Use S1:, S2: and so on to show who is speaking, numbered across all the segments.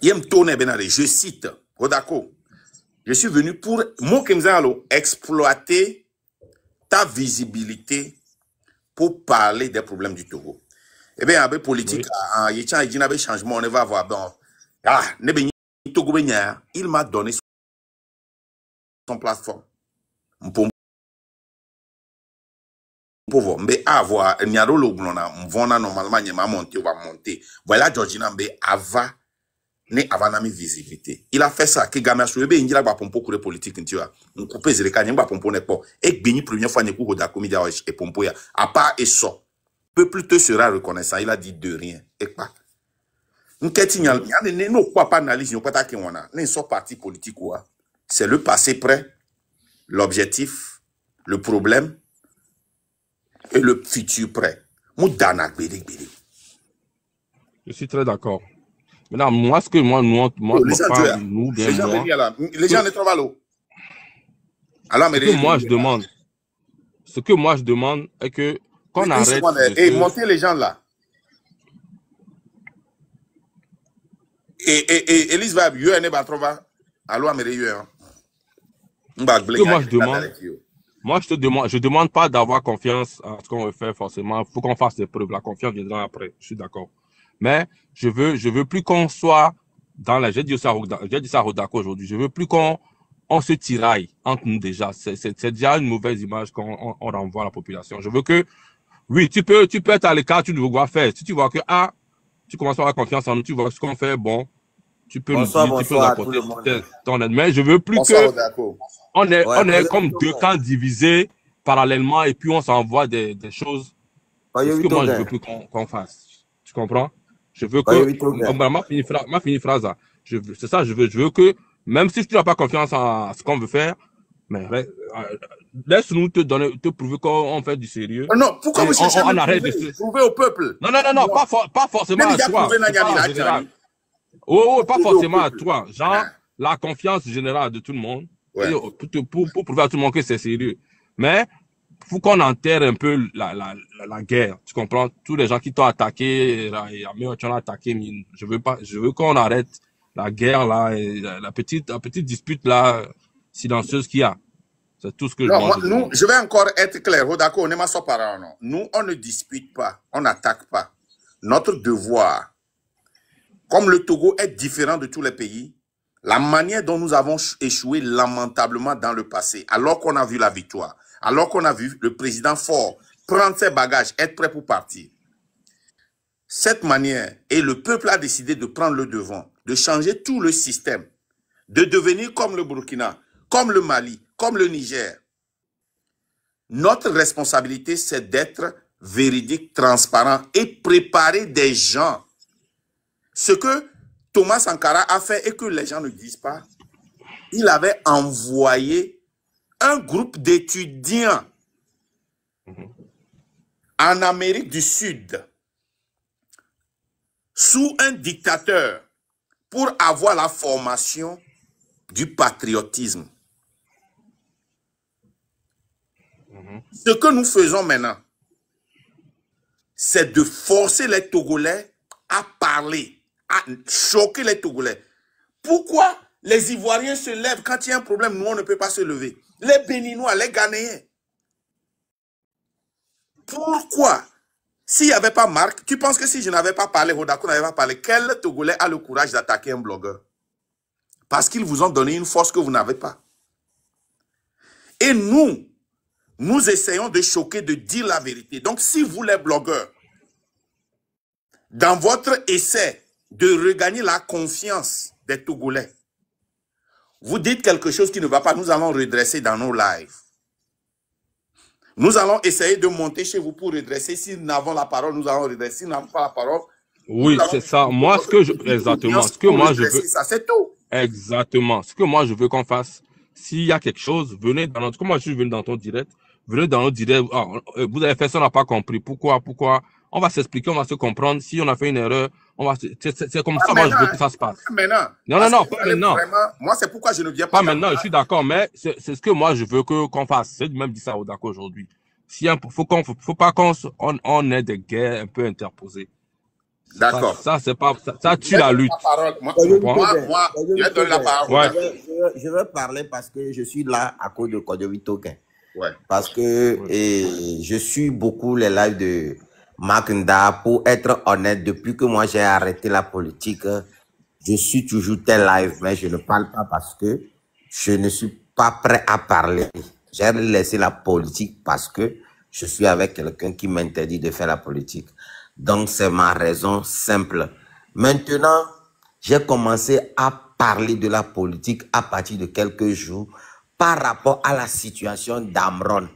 S1: Je cite, Rodako, je suis venu pour exploiter ta visibilité pour parler des problèmes du Togo. Eh bien, avec politique, il y a un changement, on va voir. Bon, il m'a donné son plateforme. Mais avoir, il y a normalement, il va monter. Voilà, Georgina, mais avant, ne avanami visibilité. Il a fait ça. Que Gamia Souebe, il a pas pompo pour les politiques, tu vois. On coupe les canons, pas pompo n'est pas. Et béni première fois, n'est pas au comédia et pompo ya. À part et ça. Peuple te sera reconnaissant. Il a dit de rien. Et pas. Nous qu'est-il ne quoi pas analyse, nous pas ta qu'on a. N'est pas parti politique quoi. C'est le passé prêt, l'objectif, le problème et le futur prêt. Moudana béli.
S2: Je suis très d'accord. Maintenant, moi, ce que moi, nous,
S1: les gens ne trouvent pas l'eau. Alors, mais
S2: ce que moi je demande est que qu'on arrête.
S1: Et montez les gens là. Et Elise va ne va trouver. Alors, mais
S2: moi je demande pas d'avoir confiance à ce qu'on veut faire forcément. Il faut qu'on fasse des preuves. La confiance viendra après. Je suis d'accord. Mais je veux plus qu'on soit dans la. J'ai dit ça à Rodako aujourd'hui. Je veux plus qu'on se tiraille entre nous déjà. C'est déjà une mauvaise image qu'on renvoie à la population. Je veux que, oui, tu peux être à l'écart, tu ne veux pas faire. Si tu vois que, tu commences à avoir confiance en nous, tu vois ce qu'on fait, bon, tu peux nous dire, tu peux nous apporter ton aide. Mais je veux plus on est comme deux camps divisés parallèlement et puis on s'envoie des choses. C'est ce que moi je veux plus qu'on fasse. Tu comprends? Je veux que, ma fini phrase, c'est ça, je veux que, même si tu n'as pas confiance en ce qu'on veut faire, mais laisse-nous te prouver qu'on fait du sérieux.
S1: Non, pourquoi vous cherchez à prouver au peuple?
S2: Non, pas forcément à toi. Pas forcément à toi. Genre, la confiance générale de tout le monde, pour prouver à tout le monde que c'est sérieux. Mais, faut qu'on enterre un peu la guerre. Tu comprends? Tous les gens qui t'ont attaqué, tu as attaqué, je veux qu'on arrête la guerre là, et la petite dispute là, silencieuse qu'il y a. C'est tout ce que
S1: je vais encore être clair. Rodako, on est ma parole. Nous, on ne dispute pas, on n'attaque pas. Notre devoir, comme le Togo est différent de tous les pays, la manière dont nous avons échoué lamentablement dans le passé, alors qu'on a vu la victoire, alors qu'on a vu le président fort prendre ses bagages, être prêt pour partir. Cette manière, et le peuple a décidé de prendre le devant, de changer tout le système, de devenir comme le Burkina, comme le Mali, comme le Niger. Notre responsabilité, c'est d'être véridique, transparent et préparer des gens. Ce que Thomas Sankara a fait et que les gens ne disent pas, il avait envoyé un groupe d'étudiants en Amérique du Sud sous un dictateur pour avoir la formation du patriotisme. Ce que nous faisons maintenant, c'est de forcer les Togolais à parler, à choquer les Togolais. Pourquoi les Ivoiriens se lèvent quand il y a un problème, nous on ne peut pas se lever? Les Béninois, les Ghanéens. Pourquoi? S'il n'y avait pas Marc, tu penses que si je n'avais pas parlé, Rodako n'avait pas parlé, quel Togolais a le courage d'attaquer un blogueur? Parce qu'ils vous ont donné une force que vous n'avez pas. Et nous essayons de choquer, de dire la vérité. Donc, si vous, les blogueurs, dans votre essai de regagner la confiance des Togolais, vous dites quelque chose qui ne va pas, nous allons redresser dans nos lives. Nous allons essayer de monter chez vous pour redresser. Si nous avons la parole, nous allons redresser. Si nous n'avons pas la parole,
S2: oui, c'est ça. Moi, exactement. Ce que moi, je veux.
S1: Ça, c'est tout.
S2: Exactement. Ce que moi, je veux qu'on fasse, s'il y a quelque chose, venez dans notre, comme moi, je suis venu dans ton direct, venez dans notre direct. Vous avez fait ça, on n'a pas compris. Pourquoi? On va s'expliquer, on va se comprendre. Si on a fait une erreur, c'est comme ça, moi, je veux que ça se passe.
S1: Maintenant.
S2: Non, pas maintenant.
S1: Moi, c'est pourquoi je ne viens pas.
S2: Pas maintenant, je suis d'accord, mais c'est ce que moi, je veux qu'on fasse. C'est même dit ça au d'accord aujourd'hui. Faut pas qu'on ait des guerres un peu interposées.
S1: D'accord.
S2: Ça c'est pas, ça
S1: Je
S2: tue
S1: vais
S2: la
S1: donner
S2: lutte.
S1: la parole. Moi, je vais donner la parole.
S2: Ouais.
S3: Je vais parler parce que je suis là à cause de Kodjovito Gain.
S1: Ouais.
S3: Parce que je suis beaucoup les lives de Makunda. Pour être honnête, depuis que moi j'ai arrêté la politique, je suis toujours tel live, mais je ne parle pas parce que je ne suis pas prêt à parler. J'ai laissé la politique parce que je suis avec quelqu'un qui m'interdit de faire la politique. Donc c'est ma raison simple. Maintenant, j'ai commencé à parler de la politique à partir de quelques jours par rapport à la situation d'Amron.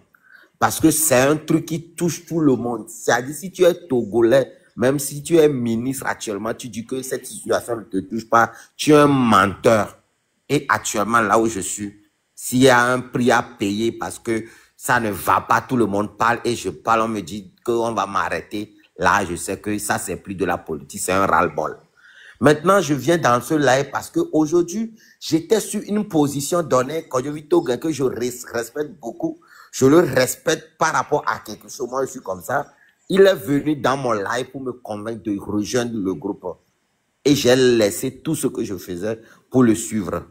S3: Parce que c'est un truc qui touche tout le monde. C'est-à-dire, si tu es Togolais, même si tu es ministre actuellement, tu dis que cette situation ne te touche pas, tu es un menteur. Et actuellement, là où je suis, s'il y a un prix à payer parce que ça ne va pas, tout le monde parle et je parle, on me dit qu'on va m'arrêter. Là, je sais que ça, c'est plus de la politique, c'est un ras-le-bol. Maintenant, je viens dans ce live parce qu'aujourd'hui, j'étais sur une position donnée, Kodjovito Gain, que je respecte beaucoup. Je le respecte par rapport à quelque chose. Moi, je suis comme ça. Il est venu dans mon live pour me convaincre de rejoindre le groupe. Et j'ai laissé tout ce que je faisais pour le suivre.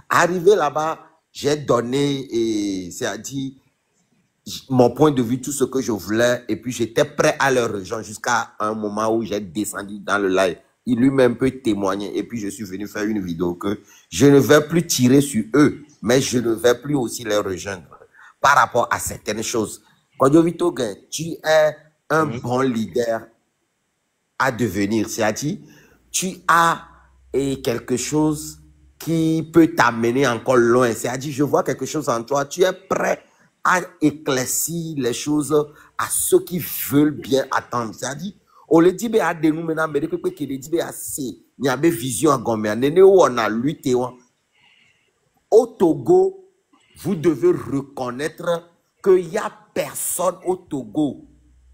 S3: Arrivé là-bas, j'ai donné, c'est-à-dire, mon point de vue, tout ce que je voulais. Et puis, j'étais prêt à le rejoindre jusqu'à un moment où j'ai descendu dans le live. Il lui-même peut témoigner. Et puis, je suis venu faire une vidéo que je ne vais plus tirer sur eux, mais je ne vais plus aussi les rejoindre par rapport à certaines choses. Kodjovito Gain, tu es un bon leader à devenir. C'est-à-dire, tu as quelque chose qui peut t'amener encore loin. C'est-à-dire, je vois quelque chose en toi. Tu es prêt à éclaircir les choses à ceux qui veulent bien attendre. C'est-à-dire, on le dit, mais à des nous maintenant, mais depuis qu'il dit, mais assez, il y a des visions à gommer. On a lutté. Au Togo, vous devez reconnaître qu'il n'y a personne au Togo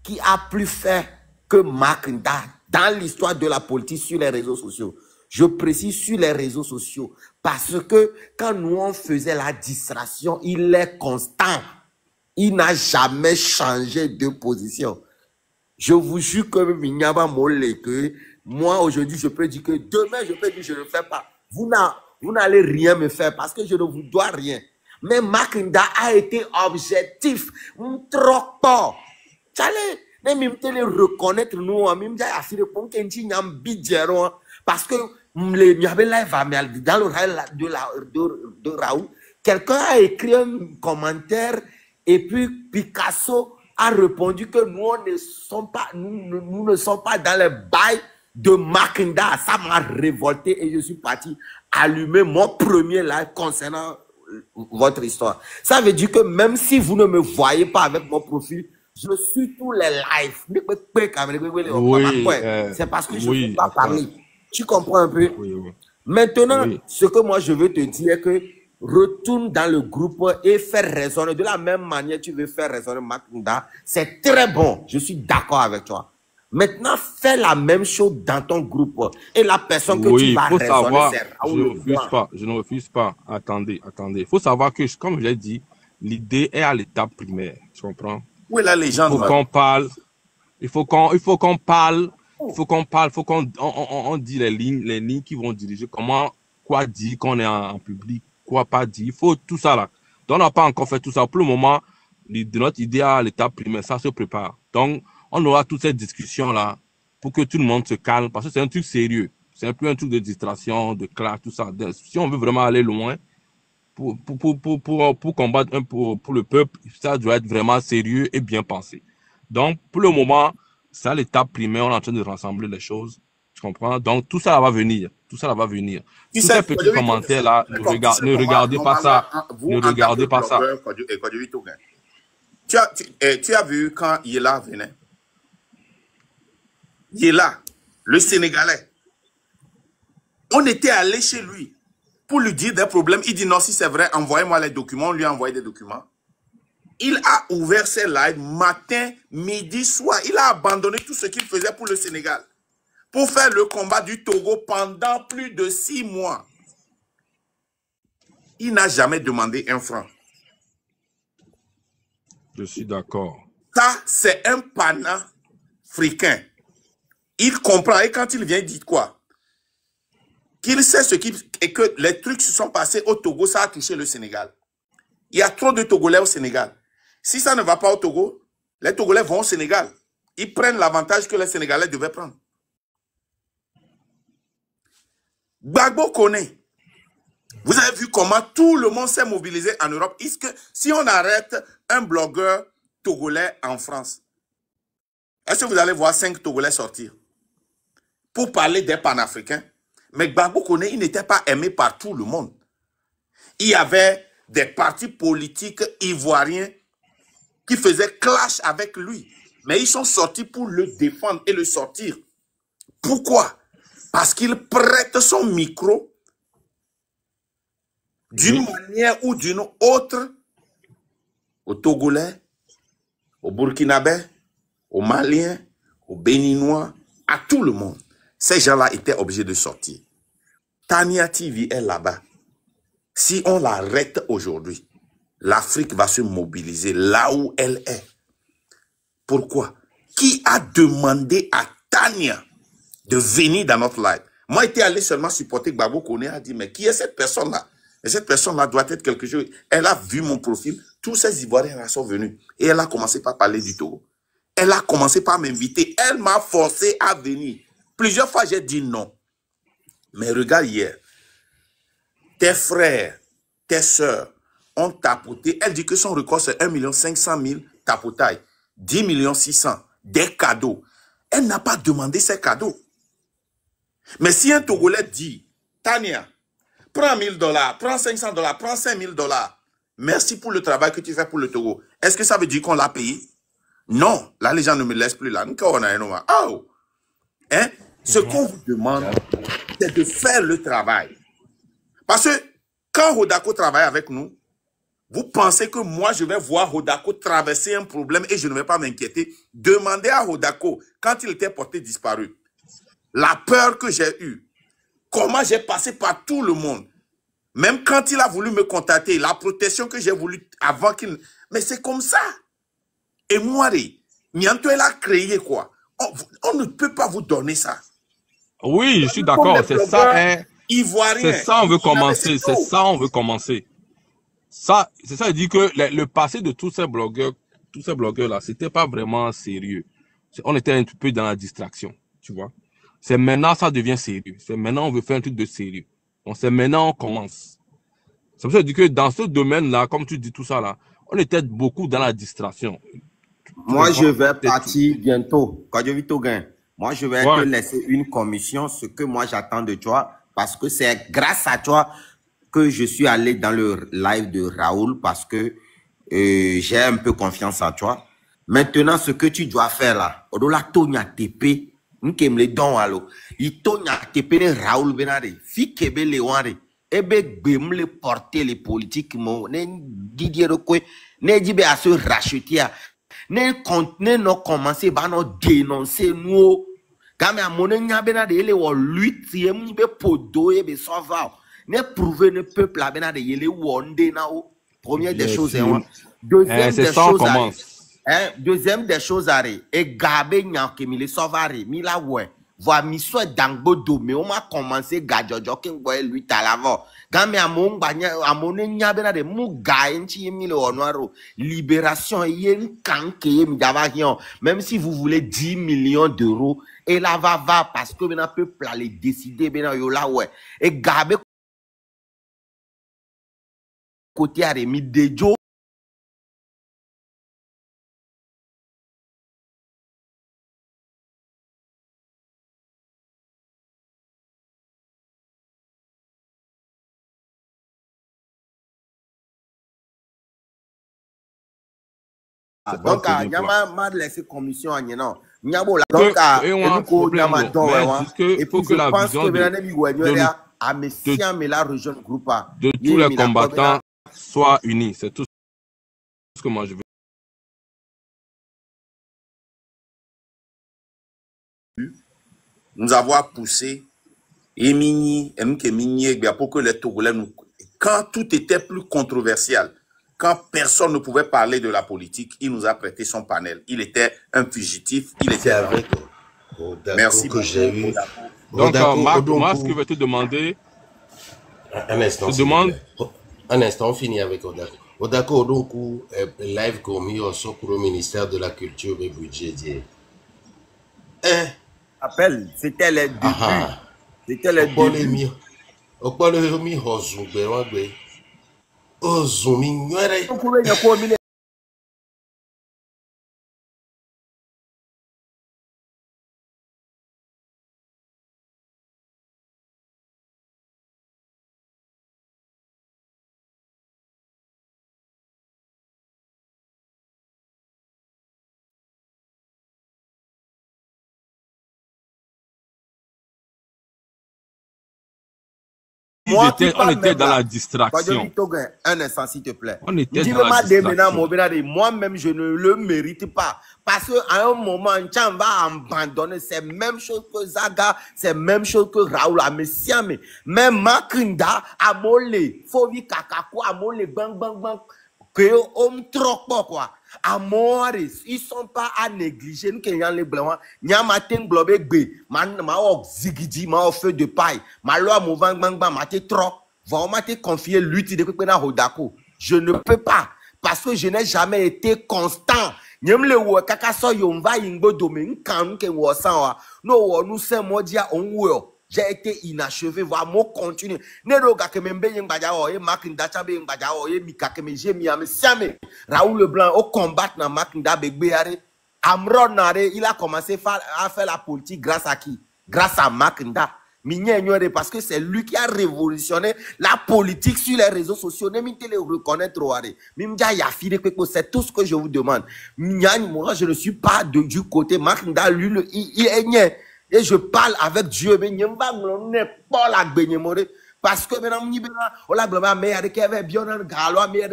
S3: qui a plus fait que Makunda dans l'histoire de la politique sur les réseaux sociaux. Je précise sur les réseaux sociaux parce que quand nous on faisait la distraction, il est constant. Il n'a jamais changé de position. Je vous jure que moi aujourd'hui je peux dire que demain je peux dire que je ne le fais pas. Vous n'allez rien me faire parce que je ne vous dois rien. Mais Makunda a été objectif. Trop fort. Tchale, même me reconnaître nous, même j'ai assuré pour qu'il y ait un budget parce que il y avait live dans le rail de Raoult. Quelqu'un a écrit un commentaire et puis Picasso a répondu que nous ne sommes pas dans les bails de Makunda. Ça m'a révolté et je suis parti allumer mon premier live concernant votre histoire. Ça veut dire que même si vous ne me voyez pas avec mon profil, je suis tous les lives.
S2: Oui,
S3: c'est parce que je ne
S2: oui,
S3: peux pas parler. Tu comprends un peu?
S2: Oui, oui.
S3: Maintenant,
S2: Oui.
S3: ce que moi je veux te dire est que retourne dans le groupe et faire raisonner. De la même manière, tu veux faire raisonner Makunda. C'est très bon. Je suis d'accord avec toi. Maintenant, fais la même chose dans ton groupe. Et la personne que tu vas raisonner, c'est Raoult.
S2: Je ne refuse pas. Attendez. Il faut savoir que, comme je l'ai dit, l'idée est à l'étape primaire. Tu comprends?
S1: Où est la légende?
S2: Il faut qu'on parle. Il faut qu'on parle. Il faut qu'on dise les lignes qui vont diriger. Comment, quoi dire qu'on est en public, quoi pas dire. Il faut tout ça là. Donc, on n'a pas encore fait tout ça. Pour le moment, de notre idée à l'étape primaire, ça se prépare. Donc, on aura toute cette discussion-là pour que tout le monde se calme parce que c'est un truc sérieux. C'est un peu un truc de distraction, de clash, tout ça. Si on veut vraiment aller loin, pour combattre pour le peuple, ça doit être vraiment sérieux et bien pensé. Donc, pour le moment, c'est à l'étape primaire, on est en train de rassembler les choses. Tu comprends? Donc, tout ça va venir. Tout ça va venir. Tous ces petits commentaires-là, ne regardez pas ça. Ne regardez pas ça.
S1: Tu as vu quand Yela venait? Yela, le Sénégalais. On était allé chez lui pour lui dire des problèmes. Il dit non, si c'est vrai, envoyez-moi les documents. On lui a envoyé des documents. Il a ouvert ses lives matin, midi, soir. Il a abandonné tout ce qu'il faisait pour le Sénégal. Pour faire le combat du Togo pendant plus de 6 mois. Il n'a jamais demandé un franc.
S2: Je suis d'accord.
S1: Ça, c'est un panafricain. Il comprend. Et quand il vient, il dit quoi? Qu'il sait ce qui... Et que les trucs se sont passés au Togo, ça a touché le Sénégal. Il y a trop de Togolais au Sénégal. Si ça ne va pas au Togo, les Togolais vont au Sénégal. Ils prennent l'avantage que les Sénégalais devaient prendre. Gbagbo connaît. Vous avez vu comment tout le monde s'est mobilisé en Europe. Est-ce que si on arrête un blogueur togolais en France, est-ce que vous allez voir 5 Togolais sortir pour parler des panafricains? Mais Gbagbo Koné, il n'était pas aimé par tout le monde. Il y avait des partis politiques ivoiriens qui faisaient clash avec lui. Mais ils sont sortis pour le défendre et le sortir. Pourquoi? Parce qu'il prête son micro d'une manière ou d'une autre aux Togolais, aux Burkinabés, aux Maliens, aux Béninois, à tout le monde. Ces gens-là étaient obligés de sortir. Tania TV est là-bas. Si on l'arrête aujourd'hui, l'Afrique va se mobiliser là où elle est. Pourquoi? Qui a demandé à Tania de venir dans notre live? Moi, j'étais allé seulement supporter Gbagbo Koné, a dit, mais qui est cette personne-là? Et cette personne-là doit être quelque chose. Elle a vu mon profil, tous ces Ivoiriens sont venus. Et elle a commencé par parler du Togo. Elle a commencé par m'inviter. Elle m'a forcé à venir. Plusieurs fois, j'ai dit non. Mais regarde hier, tes frères, tes sœurs ont tapoté. Elle dit que son record, c'est 1 500 000 tapotailles. 10 600 000, des cadeaux. Elle n'a pas demandé ces cadeaux. Mais si un Togolais dit, Tania, prends 1 000 $, prends 500 $, prends 5 000 $, merci pour le travail que tu fais pour le Togo. Est-ce que ça veut dire qu'on l'a payé? Non, là les gens ne me laissent plus là. Oh. Hein? Ce qu'on vous demande, c'est de faire le travail. Parce que quand Hodako travaille avec nous, vous pensez que moi, je vais voir Hodako traverser un problème et je ne vais pas m'inquiéter. Demandez à Hodako, quand il était porté disparu, la peur que j'ai eue, comment j'ai passé par tout le monde. Même quand il a voulu me contacter, la protection que j'ai voulu avant qu'il... Mais c'est comme ça. Et moi, Nianto, elle a créé quoi? On ne peut pas vous donner ça.
S2: Oui, je suis d'accord. C'est ça, hein.
S1: Ivoirien.
S2: C'est ça, on veut commencer. C'est ça, on veut commencer. Ça, c'est ça, il dit que le passé de tous ces blogueurs-là, c'était pas vraiment sérieux. On était un peu dans la distraction, tu vois. C'est maintenant, ça devient sérieux. C'est maintenant, on veut faire un truc de sérieux. Donc, c'est maintenant, on commence. C'est pour ça que je dis que dans ce domaine-là, comme tu dis tout ça là, on était beaucoup dans la distraction.
S3: Moi, je vais partir bientôt. Quand je vis au gain, moi, je vais te laisser une commission, ce que moi, j'attends de toi, parce que c'est grâce à toi que je suis allé dans le live de Raoul, parce que j'ai un peu confiance en toi. Maintenant, ce que tu dois faire là, au-delà de TP, nous les dons allo, il tourna TP de Raoul Benade, fi kebe le wande, ebe bem le porter les politiques, mon, ne Didier Rokwe, ne dibe à se racheter, ne non commencer, bah non dénoncer nous. Quand à mon benade, il est au lutte, il est podo, il est sauva. Ne prouver le peuple à benade, il est wondé nao. Première des choses, deuxième des choses, deuxième des choses, et gabe nyan ke mi le sauvare, mi la ouais. Voa mi soit dangbo do, mais on m'a commencé gadjojo king boy lui talavo. Game à mon bagna, à mon enya benade, mou gaenchi mi le onoiro. Libération, yen kanke mi davagion. Même si vous voulez 10 millions d'euros, et là va parce que ben peuple aller décider ben yo la ouais. Et gabe côté à mi dejo. Donc, il y a ma laissé commission à Nyenan. Il y a donc, il faut que la vision
S2: de tous les combattants soit unie. C'est tout ce que moi je veux.
S1: Nous avoir poussé pour que les Togolais nous... Quand tout était plus controversial, quand personne ne pouvait parler de la politique, il nous a prêté son panel. Il était un fugitif, il était avec. Merci
S4: que j'ai eu.
S2: Donc, Marc, moi, ce que je vais te demander...
S4: Un instant,
S2: je demande...
S4: Un instant, on finit avec Odako. Odako, donc, live commis au ministère de la Culture et budget.
S3: Appel, c'était les débuts. C'était les débuts.
S2: On était dans la distraction.
S3: Un instant, s'il te plaît.
S2: On était dans la distraction.
S3: Moi-même, je ne le mérite pas. Parce qu'à un moment, Tcham va abandonner. C'est la même chose que Zaga, c'est la même chose que Raoul Amessiame. Même Makinda, Amole, Fovi Kakako, Amole, bang, bang, bang. Que on trop pas quoi. Amores, ils sont pas à négliger. Nous qui les blancs, Nyamaten globé b, ma zigidi, ma feu de paille, ma loi mouvant bang bang, ma trop. Vraiment te confier lutte de Pena Hodako. Je ne peux pas parce que je n'ai jamais été constant. Nyem le wo kaka so yomba ingbo domaine kan ke wo san no nous c'est modia on wo. J'ai été inachevé, voilà, moi continue. Neroga que membe yung badjao, et Makinda chabe yung badjao, et Mikake me jemi ame siame. Raoul Leblanc au combat na Makinda begbeare. Amron nare, il a commencé à faire la politique grâce à qui? Grâce à Makinda. Mignonne parce que c'est lui qui a révolutionné la politique sur les réseaux sociaux. Ne m'y le reconnaître c'est tout ce que je vous demande. Moi, je ne suis pas du côté Makinda, lui, il est niais. Et je parle avec Dieu, mais je ne pas la bénémorer. Parce que maintenant, on a global, mais avec bien non,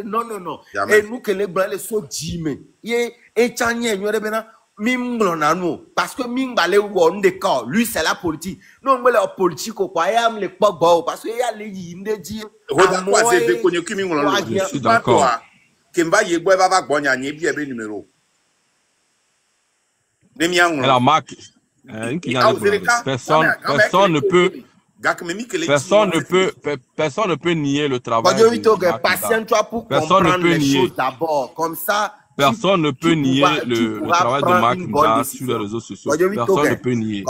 S3: non, non. Et nous, que les blancs, les sauts d'ime. Et Tchanie, nous, parce que Mimbale ou des cas, lui, c'est la politique. Non, mais la politique, quoi, il y a les pas beaux, parce qu'il y a les yindes dire.
S2: Je suis d'accord.
S1: Kemba Yegwe va gagner un numéro.
S2: Alors, Marc, personne ne peut nier le travail. Personne ne peut nier.
S3: Comme ça.
S2: Personne ne peut nier le travail de Marc Nda sur les réseaux sociaux. Personne ne peut nier.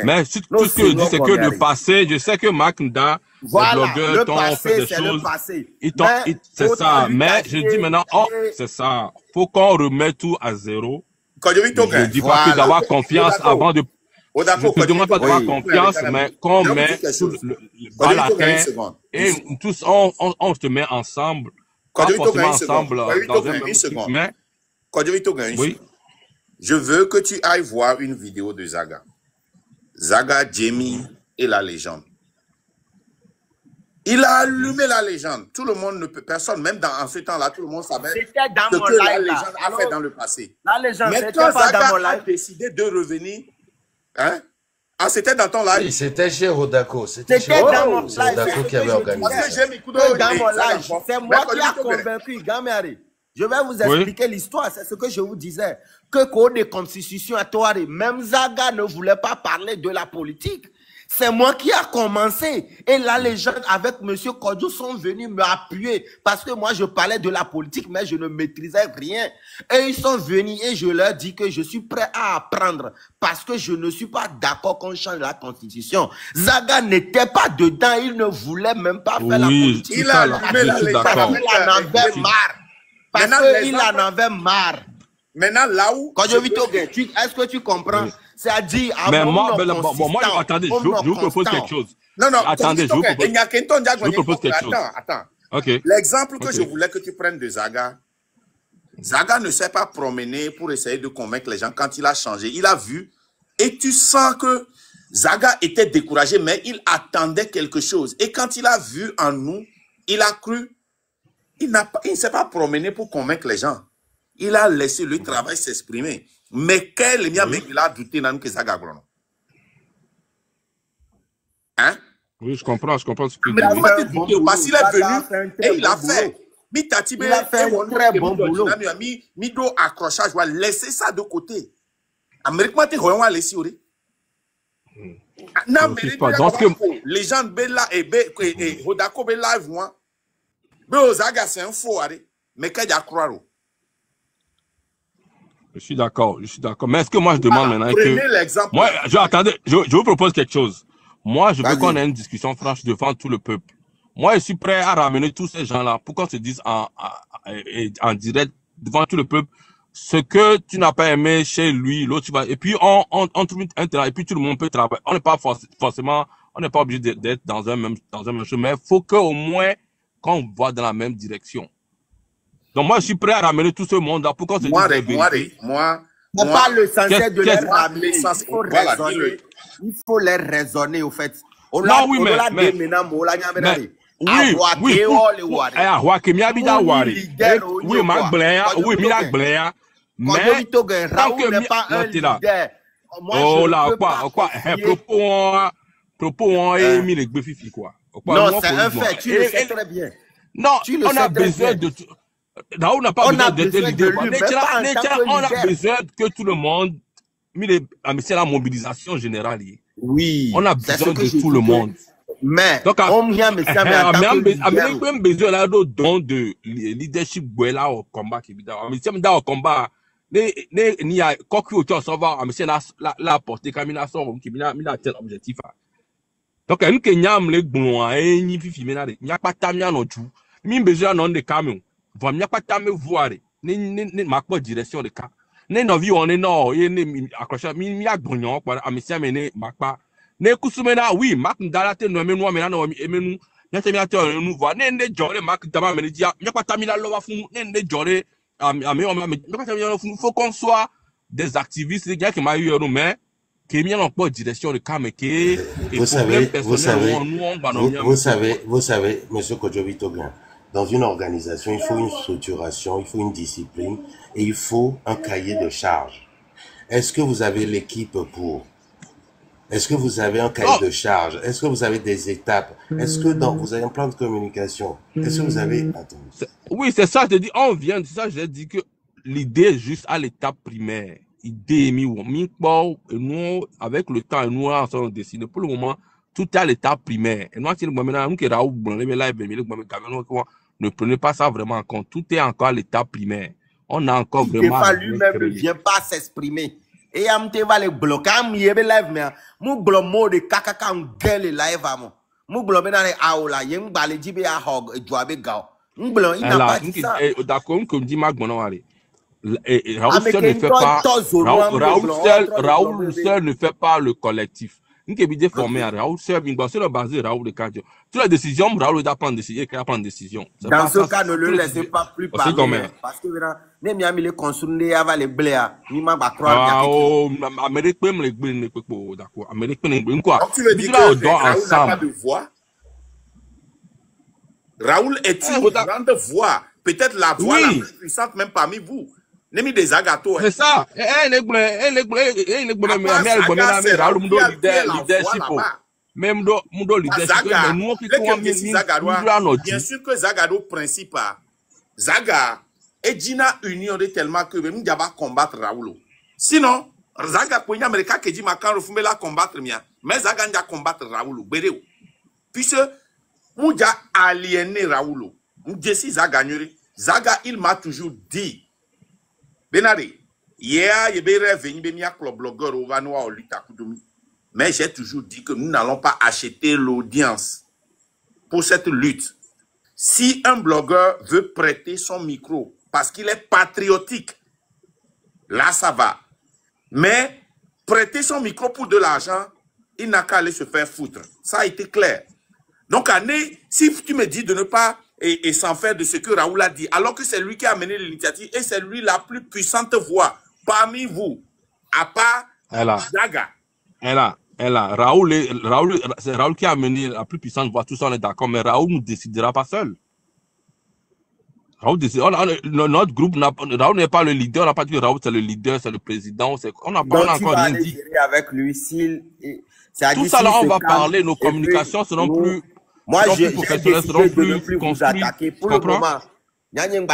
S2: Mais tout ce que je dis, c'est que le passé, je sais que Marc Nda, les blogueurs t'ont fait des choses. C'est ça. Mais je dis maintenant, c'est ça. Faut qu'on remette tout à zéro. Je dis pas que d'avoir confiance avant de... Je ne demande pas d'avoir confiance, mais qu'on met tout le bas la terre et tous on se met ensemble. Pas forcément ensemble dans un même truc, mais...
S1: Oui. Je veux que tu ailles voir une vidéo de Zaga. Zaga, Jamie et la légende. Il a allumé la légende. Tout le monde ne peut, personne, même en ce temps-là, tout le monde savait ce que la légende a fait dans le passé.
S3: La légende,
S1: mais quand Zaga a décidé de revenir, hein? Ah, c'était dans ton live?
S4: Oui, c'était chez Rodako.
S3: C'était dans mon live.
S4: C'est Rodako qui avait organisé.
S1: Parce que j'ai mis
S3: dans mon live. C'est moi qui ai convaincu Gamari. Je vais vous expliquer l'histoire. C'est ce que je vous disais. Que pour des constitutions à toi, même Zaga ne voulait pas parler de la politique. C'est moi qui a commencé. Et la légende avec M. Kodjo sont venus m'appuyer. Parce que moi, je parlais de la politique, mais je ne maîtrisais rien. Et ils sont venus et je leur dis que je suis prêt à apprendre. Parce que je ne suis pas d'accord qu'on change la constitution. Zaga n'était pas dedans. Il ne voulait même pas faire la politique.
S1: Il a allumé la légende.
S3: Il en avait marre. Parce qu'il en avait marre.
S1: Maintenant, là où...
S3: Est-ce que tu comprends? Oui. C'est-à-dire,
S2: mais moi, attendez, je vous propose quelque chose.
S1: Non,
S2: attendez, je vous propose quelque chose.
S1: Attends.
S2: Okay.
S1: L'exemple que je voulais que tu prennes de Zaga, Zaga ne s'est pas promené pour essayer de convaincre les gens quand il a changé. Il a vu et tu sens que Zaga était découragé, mais il attendait quelque chose. Et quand il a vu en nous, il a cru, il ne s'est pas promené pour convaincre les gens. Il a laissé le travail s'exprimer. Mais quel est le il a douté dans que Zaga Grono? Hein?
S2: Oui, je comprends ce que tu
S1: dis. Parce qu'il est venu et il a fait. Il a fait un très bon boulot. Il a accrochage, laisser ça de côté. Américain, tu as laissé. Non,
S2: Je
S1: mais
S2: refuse pas. Dans ce que...
S1: les gens et Hodako be live moi. Zaga c'est un faux mais qu'il y a croire.
S2: Je suis d'accord, Mais est-ce que moi je demande maintenant
S1: prenez l'exemple.
S2: Moi, attendez, je vous propose quelque chose. Moi, je veux qu'on ait une discussion franche devant tout le peuple. Moi, je suis prêt à ramener tous ces gens-là pour qu'on se dise en direct devant tout le peuple ce que tu n'as pas aimé chez lui, l'autre tu vas, et puis on trouve un terrain, et puis tout le monde peut travailler. On n'est pas forcément, on n'est pas obligé d'être dans un même chose, mais il faut qu'au moins qu'on voit dans la même direction. Donc moi, je suis prêt à ramener tout ce monde-là pour qu'on se dise
S3: moi, pas l'essentiel de les ramener. Il faut les raisonner, au fait.
S2: Oui,
S3: non, c'est un fait, tu le sais très bien.
S2: Non, on a besoin de... On n'a pas besoin d'être leader. On a besoin que tout le monde... C'est la mobilisation générale.
S3: Oui,
S2: on a besoin de tout le monde.
S3: Mais,
S2: donc, on a besoin de leadership au combat. Dans le combat, il y a la portée qui a tel objectif. Donc, il y a pas de besoin de camion. Il n'y a pas de voir. Il n'y a pas de direction de cas. Ne novi on no ye ne accrocher mi agbonyan pa amisia me ne makpa ne kusumena oui mak ndala te no menu me na no emenu nya te mi ate onu vo ne jore mak dama me dia nya pata mi la lo wa fun ne jore ame o me nya pata mi la fun faut qu'on soit des activistes les gars qui m'a eu mais qui mi en pas direction de camé que
S4: vous savez monsieur Kojobito Grand, dans une organisation, il faut une structuration, il faut une discipline et il faut un cahier de charge. Est-ce que vous avez l'équipe pour? Est-ce que vous avez un cahier de charge? Est-ce que vous avez des étapes? Est-ce que vous avez un plan de communication? Est-ce que vous avez...
S2: Oui, c'est ça, je te dis, on vient de ça, j'ai dit que l'idée est juste à l'étape primaire. Idée, nous, avec le temps, nous, on s'en décide. Pour le moment, tout est à l'étape primaire. Et nous, ne prenez pas ça vraiment en compte. Tout est encore à l'étape primaire. On a encore vraiment...
S3: lui-même ne vient pas s'exprimer. Et il va les bloquer. Il y a live, mais nous bloquons de caca en gueule live. Nous bloquons dans les aola. Il y a un balai de à hog et doit be gao. Nous bloquons. Il n'a pas dit ça.
S2: D'accord, comme dit Marc Bonawari. Raoul seul ne fait pas... Raoul seul ne fait pas le collectif. Nous sommes formés à Raoul seul, sur la base de Raoul de Kadio. Toutes les décisions, Raoul doit prendre des décisions.
S3: Dans ce cas, ne le laissez pas plus parler. Parce que les les construire avant les blés, il m'a pas croire.
S1: Amérique même les blés, d'accord. Amérique même quoi. Donc tu veux dire que Raoul n'a pas de voix? Raoul est une grande voix. Peut-être la voix la plus puissante même parmi vous. Nemi des agato.
S2: C'est ça.
S1: Bien sûr que Zagado principal. Zaga et Gina union de tellement que nous devons combattre Raoul. Sinon, Zaga pour Américain qui dit Macan refumé la combattre mia. Mais Zaga n'a combattre Raoul. Béréo. Puisque nous devons aliéner Raoul. Nous disons Zaga il m'a toujours dit. Benari, hier, il y avait un blogueur au Vanois au Lutakudomi. Mais j'ai toujours dit que nous n'allons pas acheter l'audience pour cette lutte. Si un blogueur veut prêter son micro parce qu'il est patriotique, là ça va. Mais prêter son micro pour de l'argent, il n'a qu'à aller se faire foutre. Ça a été clair. Donc, si tu me dis de ne pas et s'en faire de ce que Raoul a dit, alors que c'est lui qui a mené l'initiative et c'est lui la plus puissante voix parmi vous, à part Zaga.
S2: Raoul, c'est Raoul qui a mené la plus puissante voix, tout ça on est d'accord, mais Raoul ne décidera pas seul. Raoul décide, notre groupe, Raoul n'est pas le leader, on n'a pas dit que Raoul c'est le leader, c'est le président, on n'a pas encore rien dit.
S3: Avec lui,
S2: tout ça là, on va parler, nos communications seront plus...
S3: Moi, j'ai décidé de ne plus vous attaquer. Pour le moment, c'est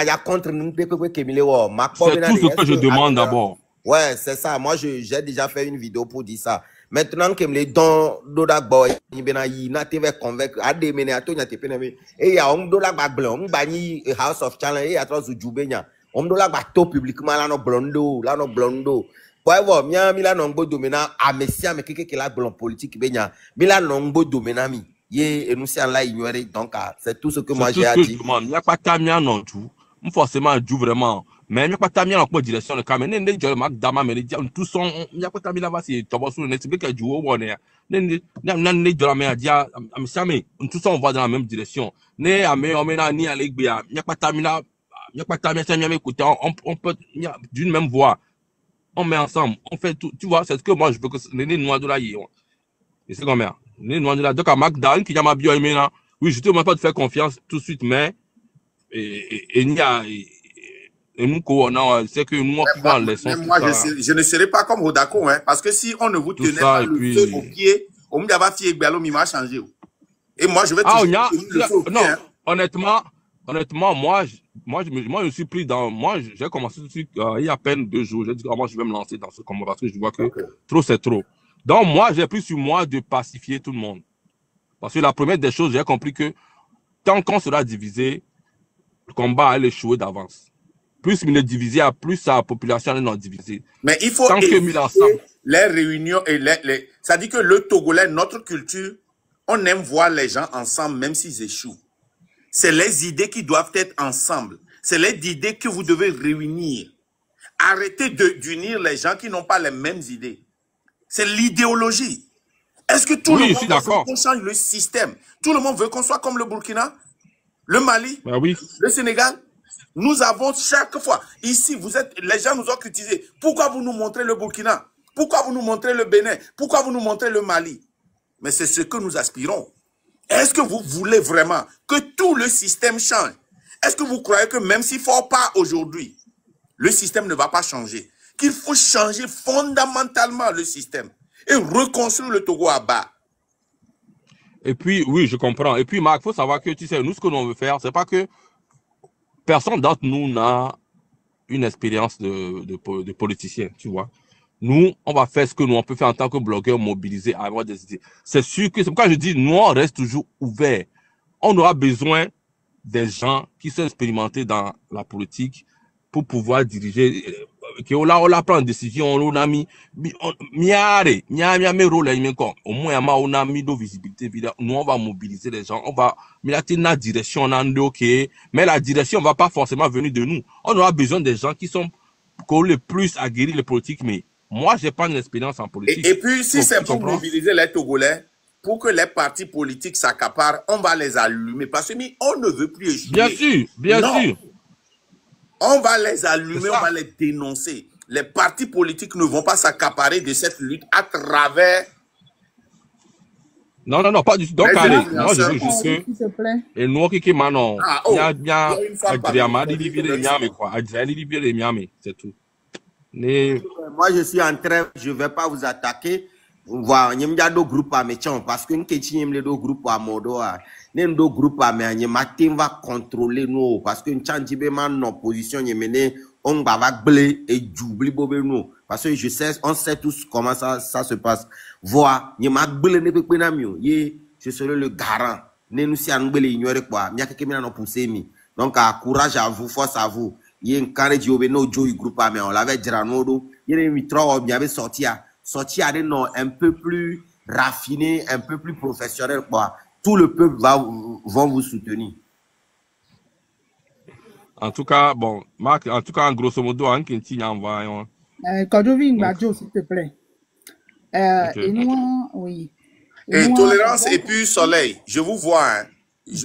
S2: tout ce que je demande d'abord.
S3: Ouais, c'est ça. Moi, j'ai déjà fait une vidéo pour dire ça. Maintenant que les dons doda boy ni bena yi na te ve convaincre ade mene ato nya te peneme e ya on dola ba blanc on bani House of Challenge e ya tro zu jubenya on dola ba to publiquement la no blondo Poivo, mia mila nongbo domena amesia me keke la blanc politique benya mila nongbo domena mi ye et nous c'est là ignorer donc c'est tout ce que moi j'ai à dire.
S2: Il n'y a pas tamia non tout. Forcément du vraiment mais il n'y a pas tamia en direction de caméra ne je marque dama mais tout son il n'y a pas tamia là c'est tobo sur ne c'est que du haut on est ne de la mer dia amsame tout ça on va dans la même direction ne ame on mena ni aller bia il n'y a pas tamia ça mia écouter on peut d'une même voix on met ensemble on fait tout tu vois c'est ce que moi je veux que les noirs de la et c'est comme ça les noirs de la donc à Magdan qui m'a bien aimé là oui je te demande pas de faire confiance tout de suite mais et nous c'est que nous on laisse
S1: moi je ne serai pas comme Rodako hein parce que si on ne vous tenait pas le feu au pied on me va fier Gbalo mi m'a changé et moi je vais toujours le feu au pied,
S2: non
S1: hein.
S2: honnêtement moi je suis pris dans moi j'ai commencé tout de suite il y a à peine 2 jours j'ai dit moi je vais me lancer dans ce combat parce que je vois que trop c'est trop donc moi j'ai pris sur moi de pacifier tout le monde parce que la première des choses j'ai compris que tant qu'on sera divisé le combat allait échouer d'avance. Plus il est divisé, plus sa population est non divisée.
S1: Mais il faut les réunions et ça dit que le Togolais, notre culture, on aime voir les gens ensemble même s'ils échouent. C'est les idées qui doivent être ensemble. C'est les idées que vous devez réunir. Arrêtez d'unir les gens qui n'ont pas les mêmes idées. C'est l'idéologie. Est-ce que tout le monde veut qu'on change le système? Tout le monde veut qu'on soit comme le Burkina? Le Mali, le Sénégal, nous avons chaque fois, ici, les gens nous ont critiqué. Pourquoi vous nous montrez le Burkina? Pourquoi vous nous montrez le Bénin? Pourquoi vous nous montrez le Mali? Mais c'est ce que nous aspirons. Est-ce que vous voulez vraiment que tout le système change? Est-ce que vous croyez que même s'il ne faut pas aujourd'hui, le système ne va pas changer? Qu'il faut changer fondamentalement le système et reconstruire le Togo à bas?
S2: Et puis, oui, je comprends. Et puis, Marc, il faut savoir que, tu sais, nous, ce que l'on veut faire, c'est pas que personne d'entre nous n'a une expérience de politicien, tu vois. Nous, on va faire ce que nous, on peut faire en tant que blogueur mobilisé à avoir des idées. C'est sûr que, c'est pourquoi je dis, nous, on reste toujours ouvert. On aura besoin des gens qui sont expérimentés dans la politique pour pouvoir diriger. On a pris une décision, on a mis, au moins, on a mis de visibilité, nous, on va mobiliser les gens, on va, mais la direction, on a ok, mais la direction va pas forcément venir de nous. On aura besoin des gens qui sont les plus aguerris les politiques, mais moi, j'ai pas une expérience en politique.
S1: Et puis, si c'est pour mobiliser les Togolais, pour que les partis politiques s'accaparent, on va les allumer, parce que on ne veut plus échouer.
S2: Bien sûr, bien sûr.
S1: On va les allumer, on va les dénoncer. Les partis politiques ne vont pas s'accaparer de cette lutte à travers...
S2: Non, pas du tout. Donc, allez, moi, je veux juste que... Et nous, qui maintenant, il y a bien... C'est tout.
S3: Moi, je suis en train, je ne vais pas vous attaquer. Voilà, il y a deux groupes à méchants parce que nous avons deux groupes à modo. Nous avons deux groupes à méchants. Matin va contrôler nous parce que nous avons une opposition. On va blé et doubler nous parce que je sais, on sait tous comment ça se passe. Voilà, nous avons blé ne peut pas mieux. Je serai le garant. Nous sommes blé ignorer quoi. Il y a quelqu'un qui nous pousse mi. Donc courage à vous, force à vous. Il y a un carré de no joy groupe à méchants. On l'avait dit à nous. Il y a une trois il y avait sorti à des noms un peu plus raffinés, un peu plus professionnels, quoi. Tout le peuple vont vous soutenir.
S2: En tout cas, bon, Marc, en grosso modo, un qui envoie.
S5: Kojovi Ngbajo, s'il te plaît. Et nous, oui.
S1: Et Tolérance et puis Soleil, je vous vois, hein.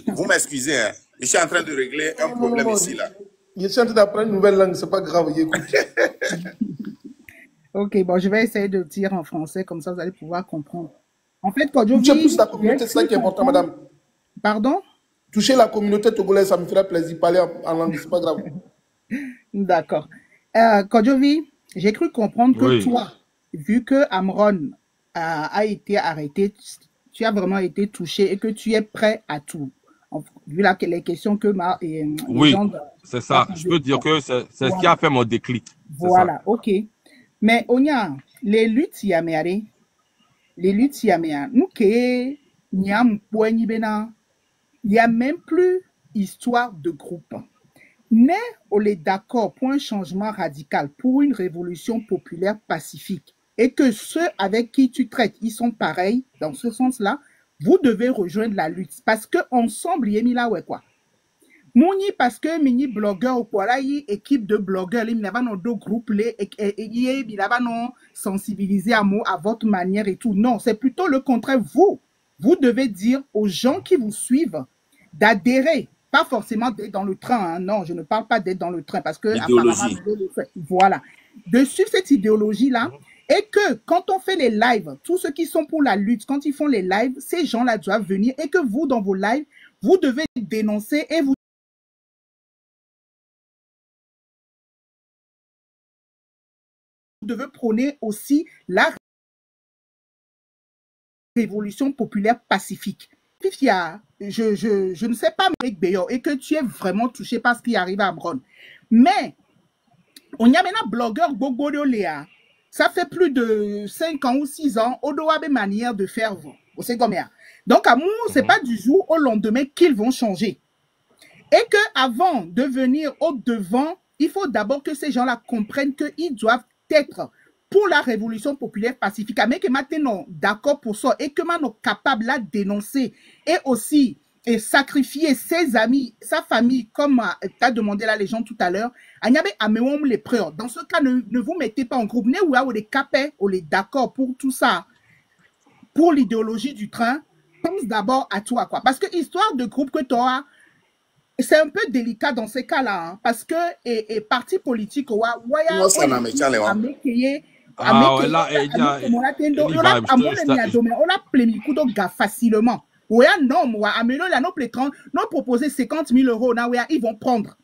S1: Vous m'excusez, hein. Je suis en train de régler un problème ici, là.
S6: Je suis en train d'apprendre une nouvelle langue, c'est pas grave, écoute.
S5: Ok, bon, je vais essayer de dire en français, comme ça vous allez pouvoir comprendre. En fait, Kojovi...
S6: Toucher plus la communauté, c'est ça qui est important, madame.
S5: Pardon?
S6: Toucher la communauté togolaise, ça me ferait plaisir. Parler en langue, c'est pas grave.
S5: D'accord. Kojovi, j'ai cru comprendre que toi, vu que Amron a été arrêté, tu as vraiment été touché et que tu es prêt à tout. Vu les questions que
S2: oui, c'est ça. Je peux dire que c'est ce qui a fait mon déclic.
S5: Voilà, ok. Mais Onya, les luttes Yamere, les luttes yaméa, nous que nyam poigni bena, il n'y a même plus histoire de groupe. Mais on est d'accord pour un changement radical, pour une révolution populaire pacifique, et que ceux avec qui tu traites, ils sont pareils dans ce sens-là, vous devez rejoindre la lutte. Parce que ensemble, il y a mis là, ouais, quoi. Mouni, parce que mini blogueur ou quoi, là, il y a équipe de blogueurs, il y a deux groupes, il y a non sensibiliser à votre manière et tout. Non, c'est plutôt le contraire. Vous devez dire aux gens qui vous suivent d'adhérer. Pas forcément d'être dans le train, hein. Non, je ne parle pas d'être dans le train parce que
S1: l'idéologie.
S5: Voilà. De suivre cette idéologie-là et que quand on fait les lives, tous ceux qui sont pour la lutte, quand ils font les lives, ces gens-là doivent venir et que vous, dans vos lives, vous devez dénoncer et vous devez prôner aussi la révolution populaire pacifique. Je ne sais pas, Méric Beyo, et que tu es vraiment touché par ce qui arrive à Amron. Mais, on y a maintenant blogueur Gogodo Léa. Ça fait plus de 5 ans ou 6 ans, on doit avoir une manière de faire. Donc, à moi, ce n'est pas du jour au lendemain qu'ils vont changer. Et qu'avant de venir au devant, il faut d'abord que ces gens-là comprennent qu'ils doivent être pour la révolution populaire pacifique, mais que maintenant d'accord pour ça et que maintenant capable de dénoncer et aussi sacrifier ses amis, sa famille, comme tu as demandé la légende tout à l'heure, les preuves. Dans ce cas, ne vous mettez pas en groupe, ou les capés, ou les d'accord pour tout ça, pour l'idéologie du train, pense d'abord à toi, quoi. Parce que histoire de groupe que tu auras, c'est un peu délicat dans ces cas-là, hein, parce que et parti politique, on a facilement. Non proposer 50 000 euros, ils vont prendre.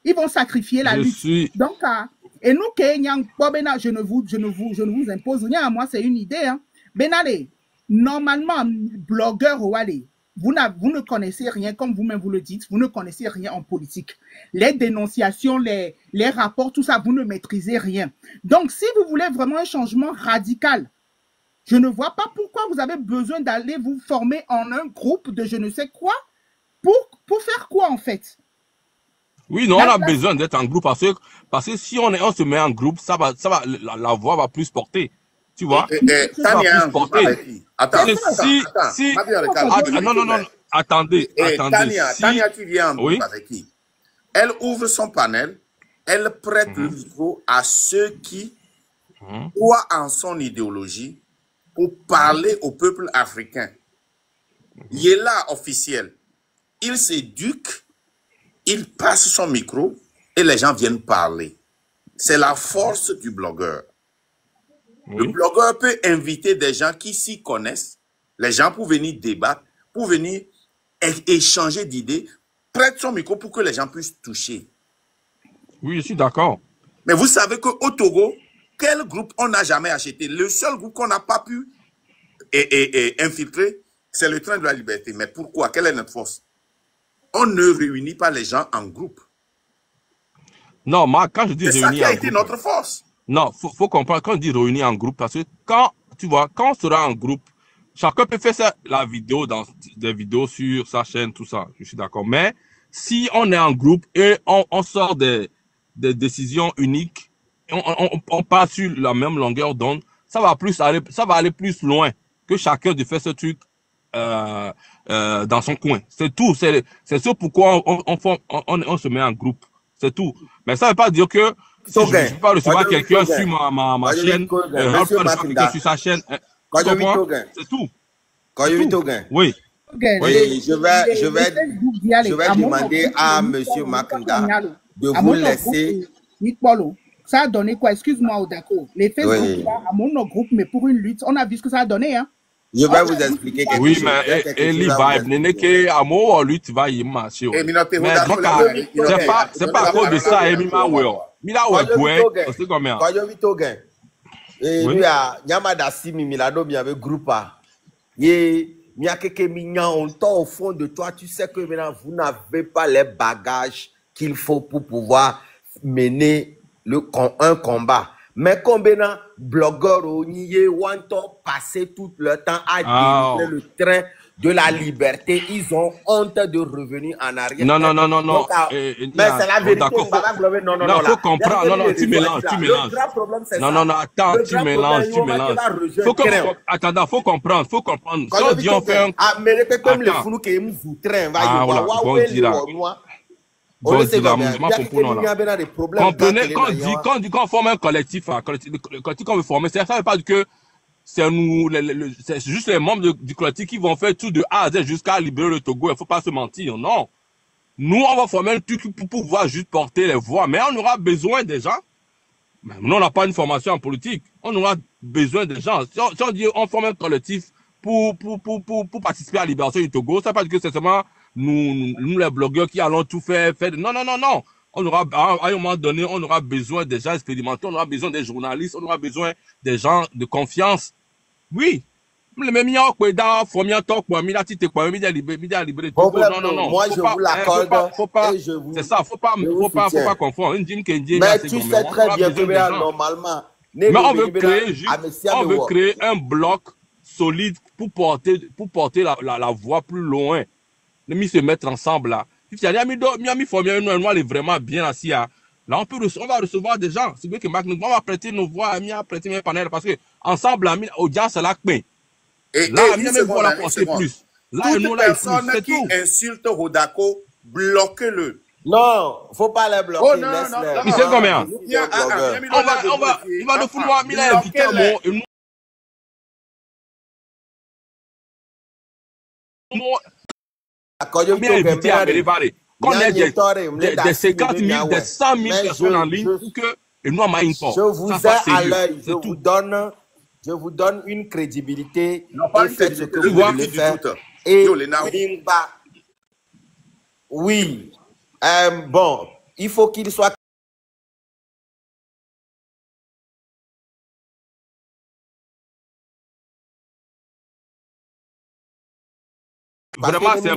S5: Ils vont sacrifier la lutte. Donc, et nous, je ne vous impose rien, moi, c'est une idée. Hein. Benale, normalement, blogueur, vous ne connaissez rien, comme vous-même vous le dites, vous ne connaissez rien en politique. Les dénonciations, les rapports, tout ça, vous ne maîtrisez rien. Donc, si vous voulez vraiment un changement radical, je ne vois pas pourquoi vous avez besoin d'aller vous former en un groupe de je ne sais quoi. Pour faire quoi, en fait?
S2: Oui, non, on a besoin d'être en groupe parce que si on se met en groupe, la voix va plus porter. Tu vois?
S1: Tania,
S2: attendez.
S1: Tania, tu viens en groupe avec qui? Elle ouvre son panel, elle prête le micro à ceux qui croient en son idéologie pour parler au peuple africain. Il est là officiel. Il s'éduque, il passe son micro et les gens viennent parler. C'est la force du blogueur. Le blogueur peut inviter des gens qui s'y connaissent, les gens pour venir débattre, pour venir échanger d'idées, prête son micro pour que les gens puissent toucher.
S2: Oui, je suis d'accord.
S1: Mais vous savez qu'au Togo, quel groupe on n'a jamais acheté? Le seul groupe qu'on n'a pas pu infiltrer, c'est le Train de la Liberté. Mais pourquoi? Quelle est notre force? On ne réunit pas les gens en groupe.
S2: Non, moi, quand je dis réunir en groupe...
S1: C'est ça qui a été notre force.
S2: Non, faut comprendre, quand on dit réunir en groupe, parce que quand on sera en groupe, chacun peut faire la vidéo dans des vidéos sur sa chaîne, tout ça, je suis d'accord. Mais si on est en groupe et on sort des décisions uniques, on passe sur la même longueur d'onde, ça va aller plus loin que chacun de faire ce truc dans son coin. C'est tout. C'est ça pourquoi on se met en groupe. C'est tout. Mais ça ne veut pas dire que si je ne peux pas recevoir quelqu'un sur ma chaîne, sur sa chaîne. C'est tout. Oui.
S3: Je vais demander à M. Makanda de vous laisser.
S5: Ça a donné quoi? Excuse-moi, Odako. Les Facebook, à mon groupe, mais pour une lutte, on a vu ce que ça a donné. Hein?
S3: Je vais vous expliquer quelque chose.
S2: Oui, mais Eli Vibe, n'est à moi, lui, tu vas y marcher. Mais c'est pas à cause de ça, Emi Mawel. Mila Ouekoué, c'est combien?
S3: Quand je vis au gain, lui a Yamada Simi Milado, il y avait groupe. Il y a quelques mignons, on t'a au fond de toi, tu sais que maintenant, vous n'avez pas les bagages qu'il faut pour pouvoir mener un combat. Mais combien de blogueurs ont passé tout leur temps à délivrer le train de la liberté? Ils ont honte de revenir en arrière.
S2: Non.
S3: Donc, mais c'est la vérité.
S2: Non, faut comprendre. Non, tu mélanges.
S3: Le grand problème, c'est ça.
S2: Non, attends, tu mélanges. Faut comprendre.
S3: Quand on dit on fait comme les flous qui aiment vous train,
S2: comprenez, quand on forme un collectif, quand on veut former, ça ne veut pas dire que c'est nous, c'est juste les membres du collectif qui vont faire tout de A à Z jusqu'à libérer le Togo. Il ne faut pas se mentir, non. Nous, on va former un truc pour pouvoir juste porter les voix, mais on aura besoin des gens. Mais nous, on n'a pas une formation en politique. On aura besoin des gens. Si on dit on forme un collectif pour participer à la libération du Togo, ça ne veut pas dire que c'est seulement nous les blogueurs qui allons tout faire. Non. On aura, à un moment donné, on aura besoin des gens expérimentés, on aura besoin des journalistes, on aura besoin des gens de confiance. Oui. Non. Moi,
S3: je vous l'accorde.
S2: C'est ça, faut pas confondre.
S3: Mais tu sais très bien que normalement,
S2: mais on veut créer un bloc solide pour porter la voix plus loin. Nous se mettre ensemble là. Si Miami former nous est vraiment bien assis là. Là on va recevoir des gens. C'est bien que Mac, on va prêter nos voix, prêter mes panels parce que ensemble là, audience c'est là que là, Miami va la porter plus. Là,
S1: toute personne qui insulte Hodako, bloquez-le.
S3: Non, faut pas les bloquer.
S1: Oh non.
S2: Il sait combien? Il va le foutre. Il a invité quand on a des 50 000, des 100 000 personnes en ligne pour que nous en maillons pas.
S3: Je vous ai à l'œil, je vous donne une crédibilité. Et faites ce que vous voulez faire. Et oui, bon, il faut qu'il soit
S2: vraiment, c'est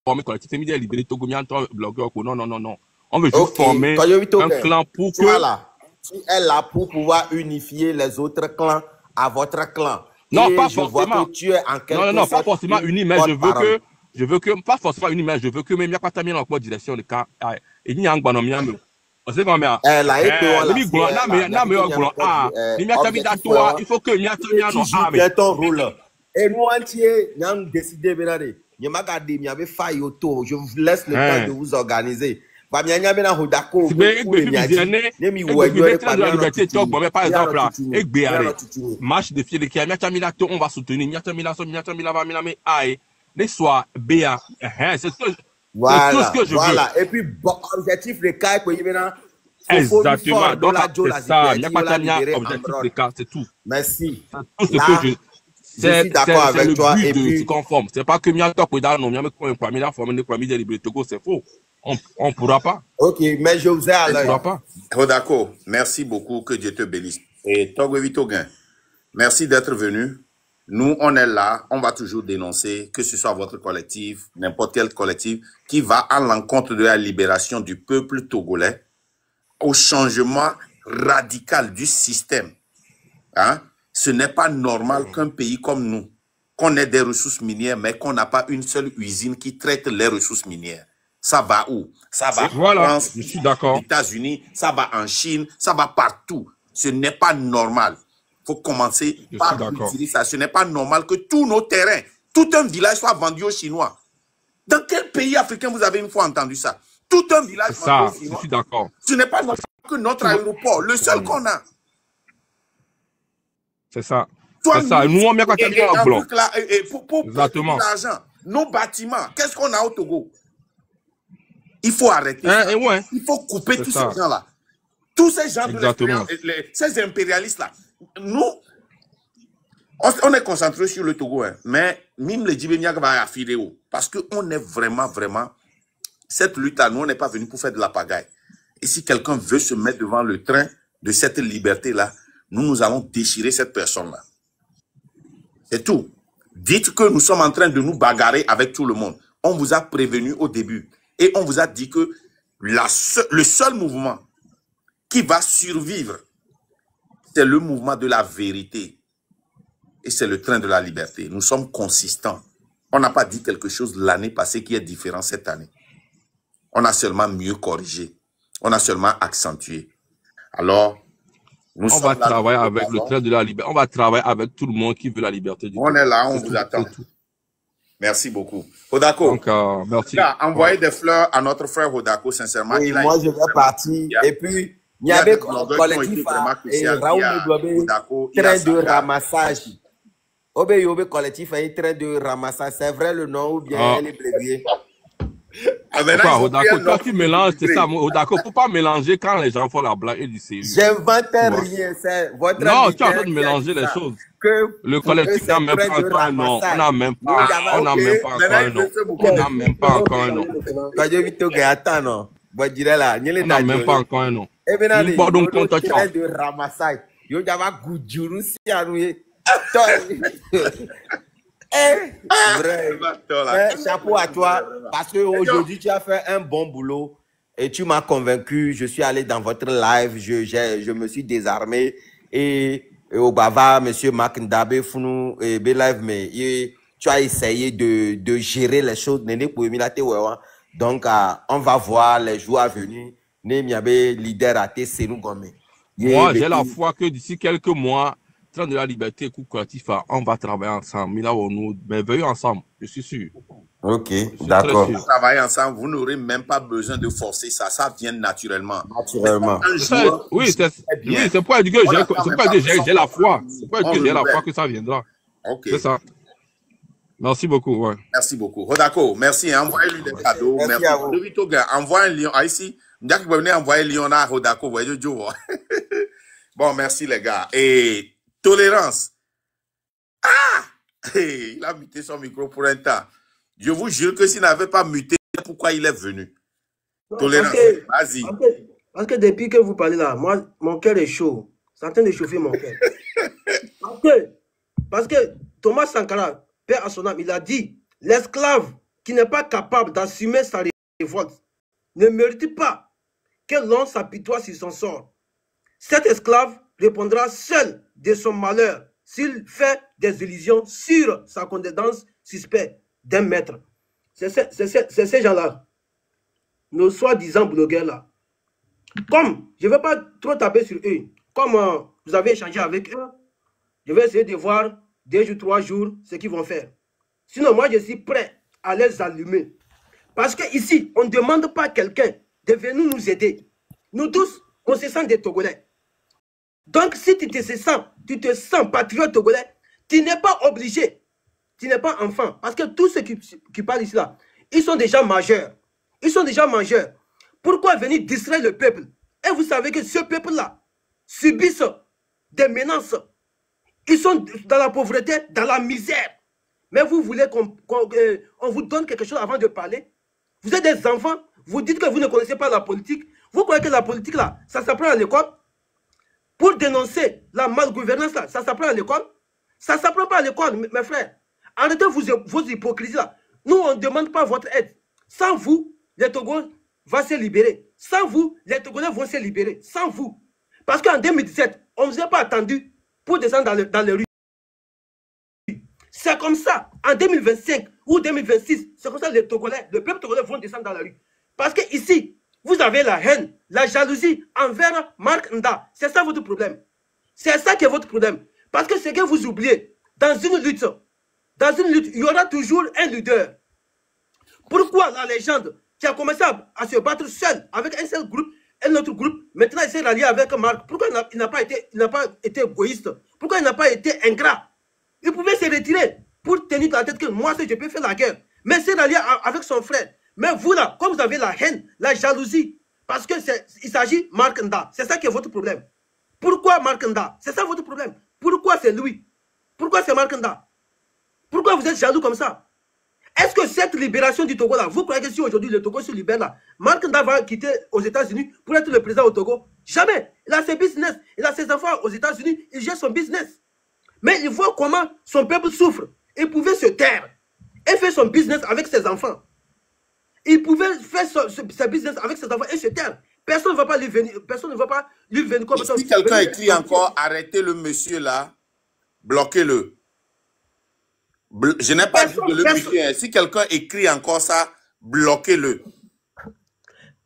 S2: former collectif, libérer Togo, blogueur. Non. On veut juste former un clan pour que...
S3: Voilà. Tu es là pour pouvoir unifier les autres clans à votre clan.
S2: Non,
S3: et
S2: pas
S3: je
S2: forcément.
S3: Vois que tu es en quelque
S2: non, pas forcément uni, mais je veux que, pas forcément uni, mais je veux que même il y a pas terminé en quoi direction de cas. Et il y a un bon homme. On sait combien. Il faut que il y a
S3: ton rôle. Et nous entiers, nous avons décidé de je vous laisse le temps de vous organiser. Par exemple,
S2: marche de fier on va soutenir. Les soirs, BA. C'est tout ce que je veux.
S3: Et puis, bon, objectif, les cas,
S2: exactement. Donc, c'est ça. Il n'y a pas objectif, les cas, c'est tout.
S3: Merci.
S2: Tout ce que je. C'est le toi, but de se conforme. C'est pas que c'est faux. On pourra pas.
S3: Ok, mais je vous ai à l'œil.
S1: Hodako, merci beaucoup, que Dieu te bénisse. Et Togwevi Toguin, merci d'être venu. Nous, on est là, on va toujours dénoncer, que ce soit votre collectif, n'importe quel collectif, qui va à l'encontre de la libération du peuple togolais, au changement radical du système. Hein? Ce n'est pas normal qu'un pays comme nous, qu'on ait des ressources minières, mais qu'on n'a pas une seule usine qui traite les ressources minières. Ça va où? Ça va en France,
S2: je suis d'accord.
S1: aux États-Unis, ça va en Chine, ça va partout. Ce n'est pas normal. Il faut commencer par utiliser ça. Ce n'est pas normal que tous nos terrains, tout un village soit vendu aux Chinois. Dans quel pays africain vous avez une fois entendu ça? Tout un village vendu aux Chinois.
S2: Je suis d'accord.
S1: Ce n'est pas normal que notre aéroport, le seul qu'on a.
S2: C'est ça. C'est ça. Nous, on met quand même un bloc.
S1: Pour l'argent, nos bâtiments, qu'est-ce qu'on a au Togo? Il faut arrêter ça. Il faut couper tous ces gens-là. Tous ces gens, ces impérialistes-là. Nous, on est concentré sur le Togo, hein, mais même les Djibéniak va affirmer parce qu'on est vraiment, cette lutte-là, nous, on n'est pas venu pour faire de la pagaille. Et si quelqu'un veut se mettre devant le train de cette liberté-là, nous allons déchirer cette personne-là. C'est tout. Dites que nous sommes en train de nous bagarrer avec tout le monde. On vous a prévenu au début. Et on vous a dit que le seul mouvement qui va survivre C'est le mouvement de la vérité. Et c'est le train de la liberté. Nous sommes consistants. On n'a pas dit quelque chose l'année passée qui est différent cette année. On a seulement mieux corrigé. On a seulement accentué. Alors,
S2: on va travailler avec le train de la liberté. On va travailler avec tout le monde qui veut la liberté du
S1: On est là, on vous attend. Merci beaucoup. Hodako,
S2: donc, merci.
S1: Envoyez des fleurs à notre frère Hodako, sincèrement.
S3: Oui, moi, je vais partir. Et puis, il y avait un collectif et Raoul Medouabé, train de ramassage. Obé collectif a un train de ramassage. C'est vrai le nom ou bien les bléviers?
S2: Hodako, toi tu mélanges, c'est ça. Hodako, faut pas mélanger quand les gens font la blague et du sérieux.
S3: J'invente rien, c'est votre.
S2: Non, tu es en train de mélanger les choses. Le collectif n'a même pas encore un nom. On n'a même pas encore un nom. On n'a même pas encore un nom.
S3: Quand je vis au Gata, non. On
S2: n'a même pas encore un nom.
S3: Et maintenant, il train de ramassage. Yo java goudjourou si aroué. Vrai. Chapeau à toi, parce qu'aujourd'hui, tu as fait un bon boulot et tu m'as convaincu. Je suis allé dans votre live, je me suis désarmé et au Bava, monsieur Mark Ndabe, Founou et B-Live, mais tu as essayé de gérer les choses. Donc, on va voir les jours à venir. Leader à
S2: moi, j'ai la foi que d'ici quelques mois, Train de la liberté, coup collectif, on va travailler ensemble. Mais là, nous veillons ensemble, je suis sûr.
S3: Ok, d'accord.
S1: Vous travaillez ensemble, vous n'aurez même pas besoin de forcer ça, ça vient naturellement.
S3: Naturellement.
S2: Oui, c'est pas dire que j'ai la foi. C'est pas dire que j'ai la foi que ça viendra.
S1: Ok.
S2: C'est ça. Merci beaucoup. Ouais.
S1: Merci beaucoup. Rodako, merci. Envoyez-lui des cadeaux.
S3: Merci à vous.
S1: Envoyez un lion. Ah, ici, Ndiak va venir envoyer lion à Rodako. Bon, merci les gars. Et tolérance. Ah! Hey, il a muté son micro pour un temps. Je vous jure que s'il n'avait pas muté, pourquoi il est venu?
S7: Non,
S1: Tolérance, vas-y.
S7: Parce que depuis que vous parlez là, moi, mon cœur est chaud. C'est en train de chauffer mon cœur. parce que Thomas Sankara, père à son âme, il a dit, l'esclave qui n'est pas capable d'assumer sa révolte ne mérite pas que l'on s'apitoie sur son sort. Cet esclave répondra seul de son malheur s'il fait des illusions sur sa condamnation suspecte d'un maître. C'est ces gens-là, nos soi-disant blogueurs là. Comme, je ne vais pas trop taper sur eux, comme vous avez échangé avec eux, je vais essayer de voir 2 jours, 3 jours ce qu'ils vont faire. Sinon, moi, je suis prêt à les allumer. Parce qu'ici, on ne demande pas à quelqu'un de venir nous aider. Nous tous, on se sent des Togolais. Donc, si tu te sens patriote togolais, tu n'es pas obligé. Tu n'es pas enfant. Parce que tous ceux qui parlent ici, là, ils sont déjà majeurs. Ils sont déjà majeurs. Pourquoi venir distraire le peuple? Et vous savez que ce peuple-là subissent des menaces. Ils sont dans la pauvreté, dans la misère. Mais vous voulez qu'on vous donne quelque chose avant de parler? Vous êtes des enfants, vous dites que vous ne connaissez pas la politique. Vous croyez que la politique, là, ça s'apprend à l'école? Pour dénoncer la malgouvernance, là, ça s'apprend à l'école? Ça ne s'apprend pas à l'école, mes frères. Arrêtez vos hypocrisies, là. Nous, on ne demande pas votre aide. Sans vous, les Togolais vont se libérer. Sans vous, les Togolais vont se libérer. Sans vous. Parce qu'en 2017, on ne vous a pas attendu pour descendre dans les rues. C'est comme ça. En 2025 ou 2026, c'est comme ça que les Togolais, le peuple togolais vont descendre dans la rue. Parce que ici, vous avez la haine, la jalousie envers Mark Nda. C'est ça votre problème. C'est ça qui est votre problème. Parce que ce que vous oubliez, dans une lutte, il y aura toujours un leader. Pourquoi la légende qui a commencé à se battre seul avec un seul groupe, un autre groupe, maintenant il s'est rallié avec Mark? Pourquoi il n'a pas été égoïste? Pourquoi il n'a pas été ingrat? Il pouvait se retirer pour tenir dans la tête que moi, je peux faire la guerre. Mais il s'est rallié avec son frère. Mais vous là, comme vous avez la haine, la jalousie, parce que il s'agit de Mark Nda, c'est ça qui est votre problème. Pourquoi Mark Nda? C'est ça votre problème. Pourquoi c'est lui? Pourquoi c'est Mark Nda? Pourquoi vous êtes jaloux comme ça? Est-ce que cette libération du Togo là, vous croyez que si aujourd'hui le Togo se libère là, Mark Nda va quitter aux États-Unis pour être le président au Togo? Jamais. Il a ses business, il a ses enfants aux États-Unis, il gère son business. Mais il voit comment son peuple souffre. Il pouvait se taire et faire son business avec ses enfants. Il pouvait faire ses business avec ses enfants et se taire. Personne ne va pas lui venir, personne ne va pas lui venir comme ça.
S1: Si quelqu'un écrit encore, arrêtez le monsieur là, bloquez-le. Je n'ai pas dit de le buter. Si quelqu'un écrit encore ça, bloquez-le.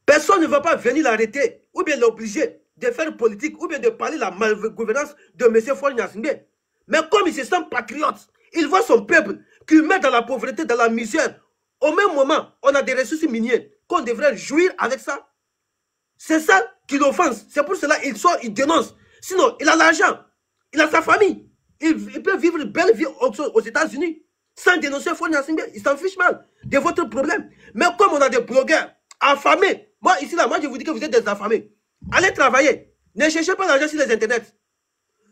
S7: Personne ne va pas venir l'arrêter, ou bien l'obliger de faire politique, ou bien de parler de la malgouvernance de M. Faure Gnassingbé. Mais comme il se sent patriote, il voit son peuple qui met dans la pauvreté, dans la misère. Au même moment, on a des ressources minières qu'on devrait jouir avec ça. C'est ça qui l'offense. C'est pour cela qu'il sort, il dénonce. Sinon, il a l'argent, il a sa famille. Il peut vivre une belle vie aux États-Unis sans dénoncer Faure Gnassingbé. Il s'en fiche mal de votre problème. Mais comme on a des blogueurs affamés, moi ici, là, moi je vous dis que vous êtes des affamés. Allez travailler. Ne cherchez pas l'argent sur les internets.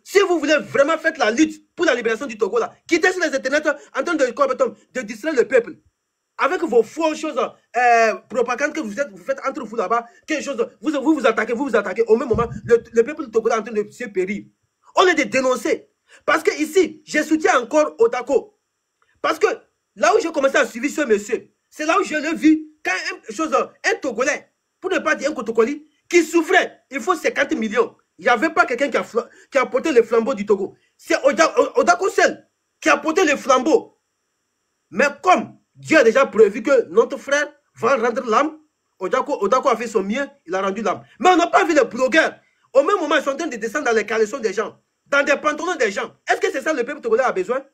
S7: Si vous voulez vraiment faire la lutte pour la libération du Togo, là, quittez sur les internets en train de distraire le peuple. Avec vos fausses choses, propagande que vous faites entre vous là-bas, quelque chose, vous attaquez, au même moment, le peuple togolais est en train de se périr. On est de dénoncer. Parce que ici, je soutiens encore Odako. Parce que là où j'ai commencé à suivre ce monsieur, c'est là où je l'ai vu, quand un Togolais, pour ne pas dire un Kotokoli, qui souffrait, il faut 50 millions. Il n'y avait pas quelqu'un qui a porté le flambeau du Togo. C'est Odako seul qui a porté le flambeau. Mais comme Dieu a déjà prévu que notre frère va rendre l'âme, Odako a fait son mieux, il a rendu l'âme. Mais on n'a pas vu les blogueurs. Au même moment, ils sont en train de descendre dans les caleçons des gens, dans des pantalons des gens. Est-ce que c'est ça le peuple togolais a besoin?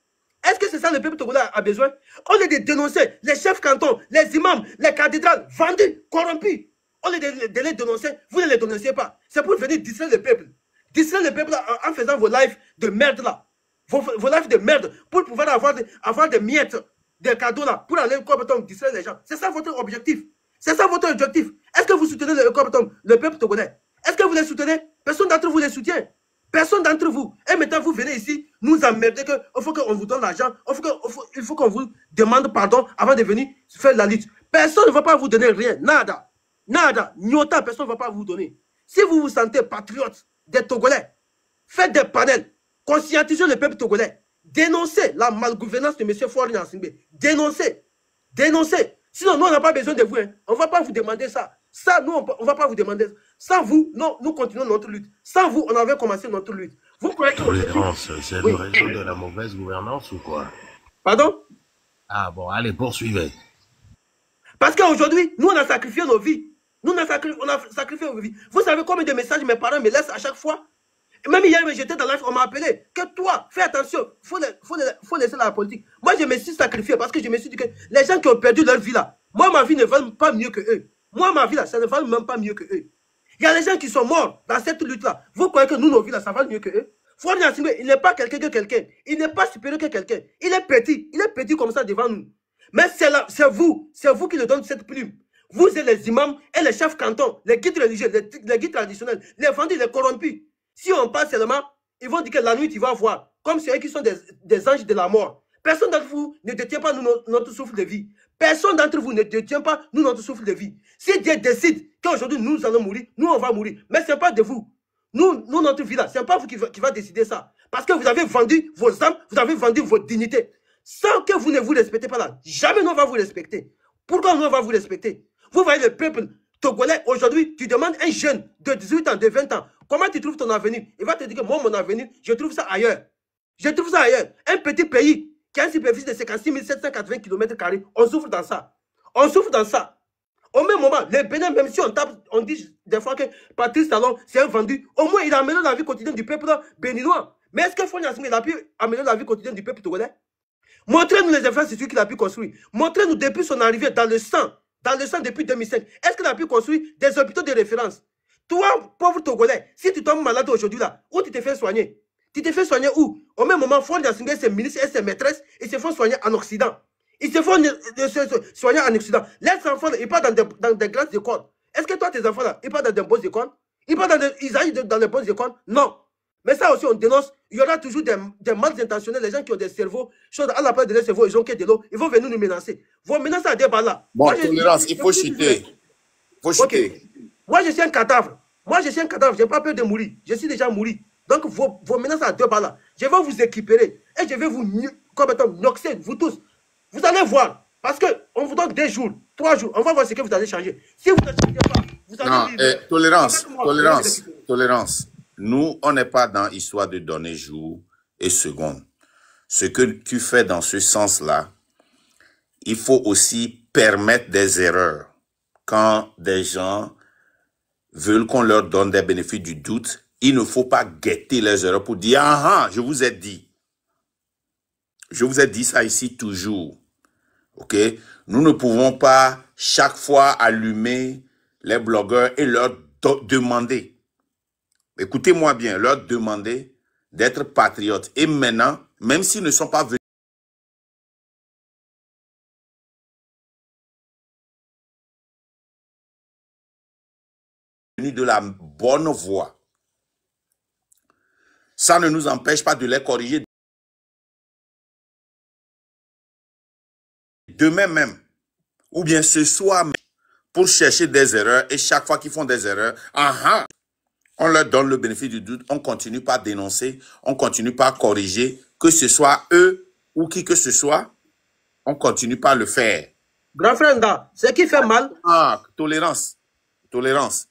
S7: Est-ce que c'est ça le peuple togolais a besoin? On est de dénoncer les chefs cantons, les imams, les cathédrales vendus, corrompus. On est de les dénoncer, vous ne les dénoncez pas. C'est pour venir distraire le peuple. Distraire le peuple en faisant vos lives de merde là. Vos lives de merde pour pouvoir avoir des miettes, des cadeaux là, pour aller comme distraire les gens. C'est ça votre objectif. C'est ça votre objectif. Est-ce que vous soutenez le peuple togolais? Est-ce que vous les soutenez? Personne d'entre vous les soutient. Personne d'entre vous. Et maintenant, vous venez ici, nous emmerder qu'il faut qu'on vous donne l'argent, il faut qu'on vous demande pardon avant de venir faire la lutte. Personne ne va pas vous donner rien. Nada. Nada. Nyota, personne ne va pas vous donner. Si vous vous sentez patriote des Togolais, faites des panels. Conscientisez le peuple togolais. Dénoncez la malgouvernance de M. Faure Gnassingbé. Dénoncez. Dénoncez. Sinon, nous, on n'a pas besoin de vous. Hein. On ne va pas vous demander ça. Ça, nous, on ne va pas vous demander. Sans vous, non, nous continuons notre lutte. Sans vous, on avait commencé notre lutte. Vous croyez que...
S4: Tolérance, c'est une raison de la mauvaise gouvernance ou quoi?
S7: Pardon?
S4: Ah bon, allez, poursuivez.
S7: Parce qu'aujourd'hui, nous, on a sacrifié nos vies. Nous, on a sacrifié nos vies. Vous savez combien de messages mes parents me laissent à chaque fois? Et même hier, j'étais dans la live, on m'a appelé. Que toi, fais attention, faut laisser la politique. Moi, je me suis sacrifié parce que je me suis dit que les gens qui ont perdu leur vie là, moi, ma vie ne vaut pas mieux que eux. Moi, ma vie là, ça ne vaut même pas mieux que eux. Il y a des gens qui sont morts dans cette lutte-là. Vous croyez que nous, nos vies là, ça vaut mieux que eux? Faure Gnassingbé, il n'est pas quelqu'un que quelqu'un. Il n'est pas supérieur que quelqu'un. Il est petit comme ça devant nous. Mais c'est vous qui le donnez cette plume. Vous êtes les imams et les chefs cantons, les guides religieux, les guides traditionnels, les vendus, les corrompus. Si on passe seulement, ils vont dire que la nuit, tu vas voir. Comme ceux qui sont des anges de la mort. Personne d'entre vous ne détient pas notre souffle de vie. Personne d'entre vous ne détient pas notre souffle de vie. Si Dieu décide qu'aujourd'hui nous allons mourir, nous on va mourir. Mais ce n'est pas de vous. Nous notre vie là, ce n'est pas vous qui va décider ça. Parce que vous avez vendu vos âmes, vous avez vendu vos dignités. Sans que vous ne vous respectez pas là. Jamais nous on va vous respecter. Pourquoi nous on va vous respecter? Vous voyez le peuple togolais, aujourd'hui, tu demandes un jeune de 18 ans, de 20 ans, comment tu trouves ton avenir? Il va te dire que moi, mon avenir, je trouve ça ailleurs. Je trouve ça ailleurs. Un petit pays qui a une superficie de 56 780 km², on souffre dans ça. On souffre dans ça. Au même moment, le Bénin, même si on tape, on dit des fois que Patrice Talon, c'est un vendu, au moins il a amélioré la vie quotidienne du peuple béninois. Mais est-ce que Faure Gnassingbé, il a pu améliorer la vie quotidienne du peuple togolais? Montrez-nous les infrastructures qu'il a pu construire. Montrez-nous depuis son arrivée dans le sang depuis 2005. Est-ce qu'il a pu construire des hôpitaux de référence? Toi, pauvre Togolais, si tu tombes malade aujourd'hui là, où tu te fais soigner? Tu te fais soigner où? Au même moment, Faure Gnassingbé, ses ministres et ses maîtresses, ils se font soigner en Occident. Ils se font soigner en Occident. Les enfants, ils partent dans des grandes écoles. Est-ce que toi, tes enfants là, ils partent dans des bonnes écoles? Ils aillent dans les bonnes écoles? Non. Mais ça aussi, on dénonce. Il y aura toujours des mal intentionnés, les gens qui ont des cerveaux, chose à la place de leur cerveau, ils ont que de l'eau, ils vont venir nous menacer. Vos menaces à des balles là.
S1: Bon, moi, tolérance, il faut chuter.
S7: Okay. Moi, je suis un cadavre. Je n'ai pas peur de mourir. Je suis déjà mouru. Donc, vos menaces à 2 balles là, je vais vous équiper et je vais vous noxer, vous tous. Vous allez voir. Parce qu'on vous donne 2 jours, 3 jours. On va voir ce que vous allez changer. Si vous ne changez pas, Vous savez
S1: Non,
S7: vivre.
S1: tolérance,
S7: Avec moi,
S1: tolérance, tolérance. Nous, on n'est pas dans histoire de donner jour et seconde. Ce que tu fais dans ce sens-là, il faut aussi permettre des erreurs. Quand des gens veulent qu'on leur donne des bénéfices du doute, il ne faut pas guetter les erreurs pour dire « Ah, je vous ai dit ». Je vous ai dit ça ici toujours. Ok? Nous ne pouvons pas chaque fois allumer les blogueurs et leur demander, écoutez-moi bien, leur demander d'être patriotes. Et maintenant, même s'ils ne sont pas venus de la bonne voie, ça ne nous empêche pas de les corriger demain même, ou bien ce soir même, pour chercher des erreurs. Et chaque fois qu'ils font des erreurs, on leur donne le bénéfice du doute, on continue par dénoncer, on continue par corriger, que ce soit eux ou qui que ce soit, on continue par le faire.
S7: Grand frère Nda, ce qui fait mal.
S1: Tolérance. Tolérance.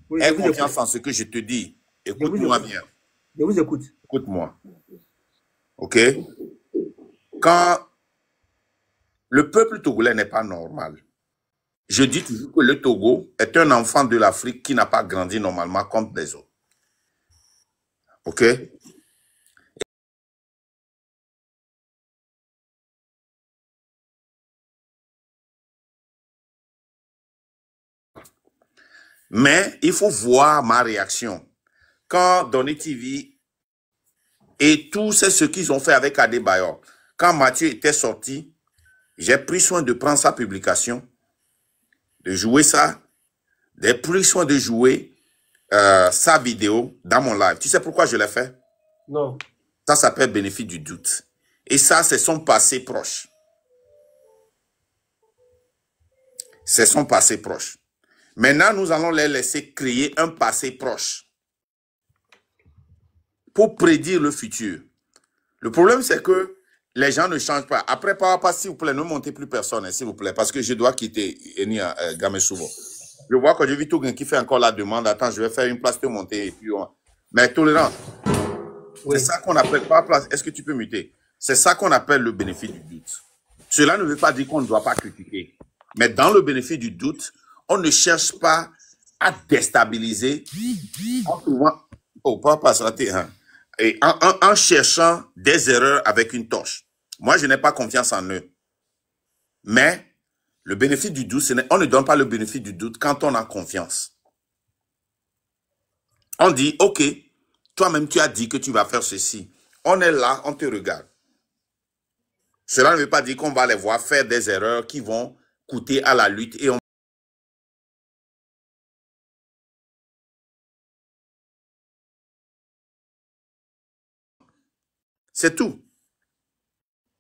S7: Oui,
S1: Aie confiance en ce que je te dis. Écoute-moi bien.
S7: Je vous écoute.
S1: Écoute-moi. Ok? Quand le peuple togolais n'est pas normal, je dis toujours que le Togo est un enfant de l'Afrique qui n'a pas grandi normalement comme les autres. Ok? Mais il faut voir ma réaction. Quand Donny TV et tout ce qu'ils ont fait avec Adebayor, quand Mathieu était sorti, j'ai pris soin de prendre sa publication, de jouer ça, j'ai pris soin de jouer sa vidéo dans mon live. Tu sais pourquoi je l'ai fait?
S7: Non.
S1: Ça s'appelle bénéfice du doute. Et ça, c'est son passé proche. C'est son passé proche. Maintenant, nous allons les laisser créer un passé proche pour prédire le futur. Le problème, c'est que les gens ne changent pas. Après, papa, s'il vous plaît, ne montez plus personne, s'il vous plaît, parce que je dois quitter Enia Gamesoubo. Je vois que je vis tout qui fait encore la demande. Attends, je vais faire une place de montée. Et puis Mais tolérant, oui. C'est ça qu'on appelle, pas place. Est-ce que tu peux muter? C'est ça qu'on appelle le bénéfice du doute. Cela ne veut pas dire qu'on ne doit pas critiquer. Mais dans le bénéfice du doute, on ne cherche pas à déstabiliser en cherchant des erreurs avec une torche. Moi, je n'ai pas confiance en eux. Mais le bénéfice du doute, on ne donne pas le bénéfice du doute quand on a confiance. On dit, ok, toi-même tu as dit que tu vas faire ceci. On est là, on te regarde. Cela ne veut pas dire qu'on va les voir faire des erreurs qui vont coûter à la lutte et on c'est tout.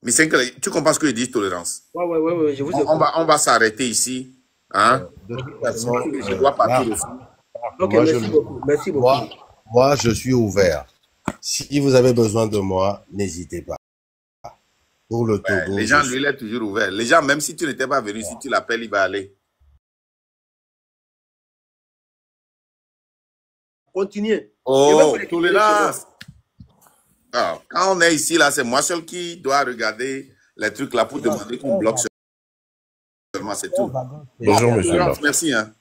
S1: Mais c'est que tu comprends ce que je dis, tolérance?
S7: Ouais, je vous écoute.
S1: On va s'arrêter ici. Hein? Je dois partir aussi.
S7: Ok, merci beaucoup. Merci beaucoup.
S4: Moi, je suis ouvert. Si vous avez besoin de moi, n'hésitez pas. Pour le Togo.
S1: Les gens, lui, il est toujours ouvert. Les gens, même si tu n'étais pas venu, si tu l'appelles, il va aller.
S7: Continuez.
S1: Oh, tolérance. Alors, quand on est ici, là, c'est moi seul qui dois regarder les trucs là pour demander qu'on bloque seulement, c'est tout.
S4: Bonjour, monsieur.
S1: Merci. Hein.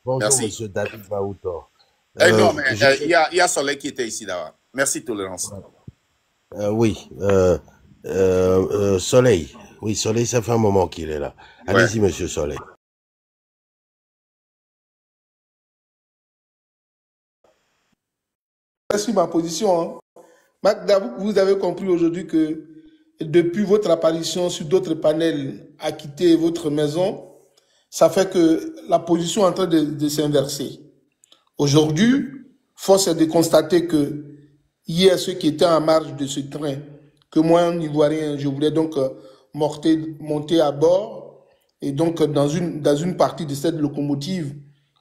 S4: Bonjour,
S1: merci.
S4: monsieur David Baoutor.
S1: Non, mais il y a Soleil qui était ici d'abord. Merci, tolérance.
S4: Oui. Soleil. Oui, Soleil, ça fait un moment qu'il est là. Allez-y, monsieur Soleil.
S6: Merci ma position. Hein. Magda, vous avez compris aujourd'hui que depuis votre apparition sur d'autres panels à quitter votre maison, ça fait que la position est en train de s'inverser. Aujourd'hui, force est de constater que hier, ceux qui étaient en marge de ce train, que moi, un Ivoirien, je voulais donc monter à bord et donc dans une partie de cette locomotive,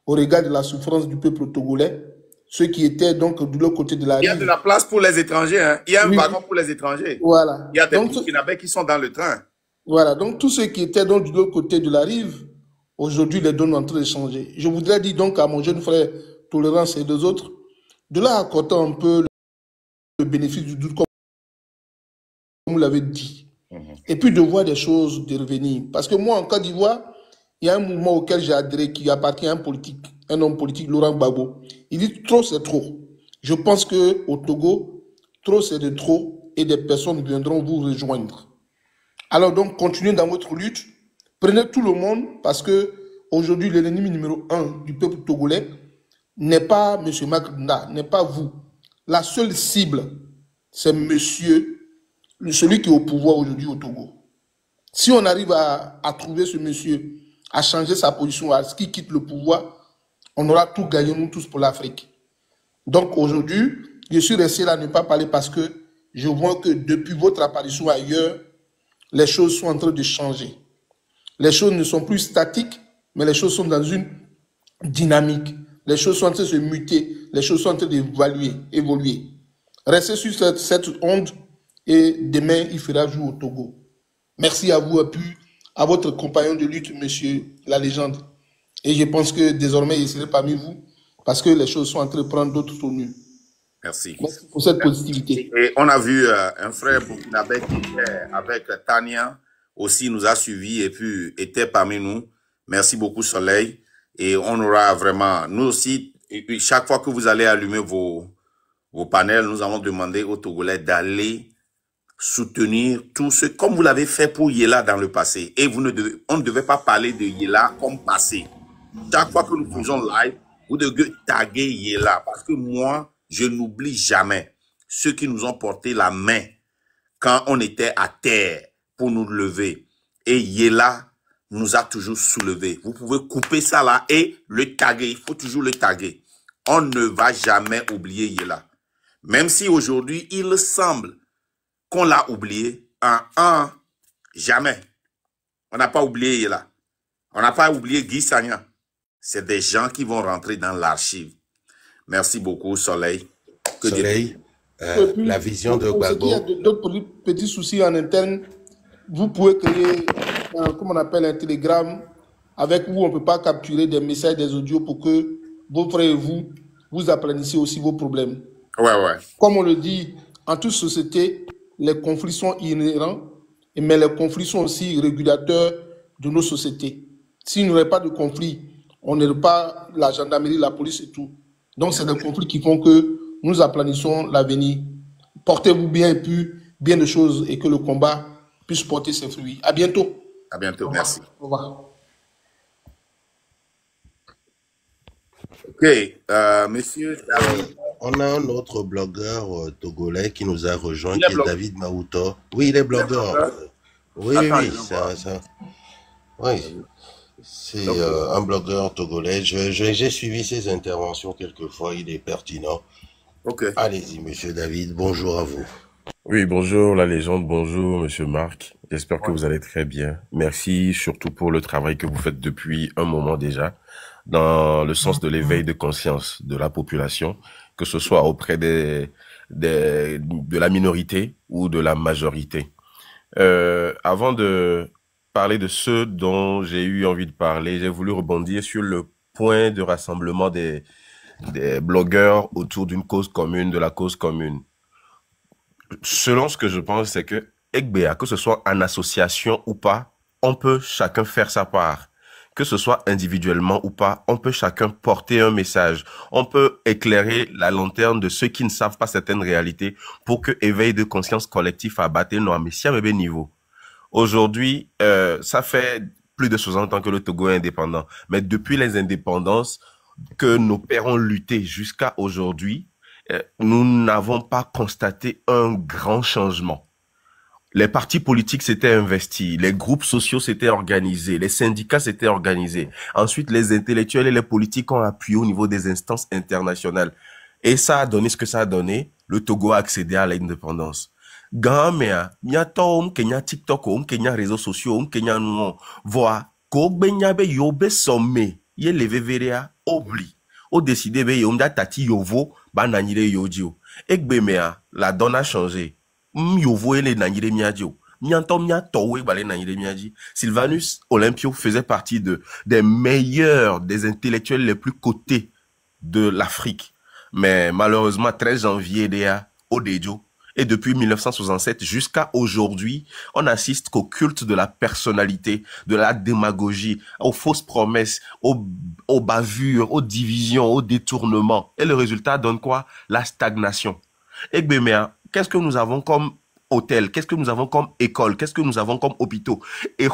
S6: au regard de la souffrance du peuple togolais, ceux qui étaient donc de l'autre côté de la rive.
S1: Il y a de la place pour les étrangers. Hein. Il y a un wagon pour les étrangers.
S6: Voilà.
S1: Il y a des Burkinabés qui sont dans le train.
S6: Voilà. Donc, tous ceux qui étaient donc de l'autre côté de la rive Aujourd'hui, les données sont en train de changer. Je voudrais dire donc à mon jeune frère Tolérance et deux autres, de là accorder un peu le bénéfice du doute, comme vous l'avez dit. Et puis de voir des choses de revenir. Parce que moi, en Côte d'Ivoire, il y a un mouvement auquel j'ai adhéré qui appartient à un homme politique, Laurent Gbagbo. Il dit trop, c'est trop. Je pense qu'au Togo, trop, c'est de trop et des personnes viendront vous rejoindre. Alors donc, continuez dans votre lutte. Prenez tout le monde parce que aujourd'hui, l'ennemi numéro 1 du peuple togolais n'est pas M. Macky, n'est pas vous. La seule cible, c'est celui qui est au pouvoir aujourd'hui au Togo. Si on arrive à trouver ce monsieur, à changer sa position, à ce qu'il quitte le pouvoir, on aura tout gagné, nous tous, pour l'Afrique. Donc aujourd'hui, je suis resté là à ne pas parler parce que je vois que depuis votre apparition ailleurs, les choses sont en train de changer. Les choses ne sont plus statiques, mais les choses sont dans une dynamique. Les choses sont en train de se muter, les choses sont en train d'évoluer. Restez sur cette onde et demain, il fera jour au Togo. Merci à vous et puis à votre compagnon de lutte, monsieur la légende. Et je pense que désormais, il serait parmi vous parce que les choses sont en train de prendre d'autres tournures.
S1: Merci.
S6: Merci pour cette positivité.
S1: Et on a vu un frère burkinabé qui avec Tania aussi nous a suivis et puis était parmi nous. Merci beaucoup Soleil. Et on aura vraiment, nous aussi, chaque fois que vous allez allumer vos panels, nous allons demander aux Togolais d'aller soutenir tous ceux, comme vous l'avez fait pour Yela dans le passé. Et on ne devait pas parler de Yela comme passé. Chaque fois que nous faisons live, vous devez taguer Yela. Parce que moi, je n'oublie jamais ceux qui nous ont porté la main quand on était à terre pour nous lever. Et Yela nous a toujours soulevés. Vous pouvez couper ça là et le taguer. Il faut toujours le taguer. On ne va jamais oublier Yela. Même si aujourd'hui, il semble qu'on l'a oublié, jamais. On n'a pas oublié Yela. On n'a pas oublié Guy Sagna. C'est des gens qui vont rentrer dans l'archive. Merci beaucoup, Soleil.
S4: Soleil, la vision de Gbagbo.
S6: Il y a d'autres petits soucis en interne. Vous pouvez créer, comme on appelle un télégramme, avec où on ne peut pas capturer des messages, des audios pour que vos frères et vous applanissiez aussi vos problèmes.
S1: Ouais.
S6: Comme on le dit, en toute société, les conflits sont inhérents, mais les conflits sont aussi régulateurs de nos sociétés. S'il n'y aurait pas de conflit, on n'aurait pas la gendarmerie, la police et tout. Donc, c'est des conflits qui font que nous aplanissons l'avenir. Portez-vous bien et puis bien de choses et que le combat puisse porter ses fruits. À bientôt.
S1: À bientôt, merci.
S6: Au revoir.
S1: Ok, monsieur David.
S4: On a un autre blogueur togolais qui nous a rejoint, qui est David Maouto. Oui, il est blogueur. Oui, c'est un blogueur togolais. J'ai suivi ses interventions quelquefois, il est pertinent.
S1: Ok.
S4: Allez-y, monsieur David, bonjour à vous.
S8: Oui, bonjour la légende, bonjour monsieur Marc. J'espère que vous allez très bien. Merci surtout pour le travail que vous faites depuis un moment déjà, dans le sens de l'éveil de conscience de la population, que ce soit auprès de la minorité ou de la majorité. Avant de parler de ceux dont j'ai eu envie de parler, j'ai voulu rebondir sur le point de rassemblement des blogueurs autour d'une cause commune, de la cause commune. Selon ce que je pense, c'est que EGBEA, que ce soit en association ou pas, on peut chacun faire sa part. Que ce soit individuellement ou pas, on peut chacun porter un message. On peut éclairer la lanterne de ceux qui ne savent pas certaines réalités pour que éveil de conscience collectif à battre nos messia bébé niveau. Aujourd'hui, ça fait plus de 60 ans que le Togo est indépendant. Mais depuis les indépendances que nos pères ont lutté jusqu'à aujourd'hui, nous n'avons pas constaté un grand changement. Les partis politiques s'étaient investis, les groupes sociaux s'étaient organisés, les syndicats s'étaient organisés. Ensuite, les intellectuels et les politiques ont appuyé au niveau des instances internationales. Et ça a donné ce que ça a donné. Le Togo a accédé à l'indépendance. Gamea, miato Kenya TikTok, Kenya réseaux sociaux, Kenya non, voix, Kogbenyabe yobe somme, ye leve verea, obli. Au décidé be yomda tati yovo, ba nanire yodio. Ekbemea, la donne a changé. Yovo ele nanire miadio. Sylvanus Olympio faisait partie des meilleurs, des intellectuels les plus cotés de l'Afrique. Mais malheureusement, 13 janvier, Odejo. Et depuis 1967 jusqu'à aujourd'hui, on assiste qu'au culte de la personnalité, de la démagogie, aux fausses promesses, aux bavures, aux divisions, aux détournements. Et le résultat donne quoi? La stagnation. Et Béméa, qu'est-ce que nous avons comme hôtel? Qu'est-ce que nous avons comme école? Qu'est-ce que nous avons comme hôpitaux? Et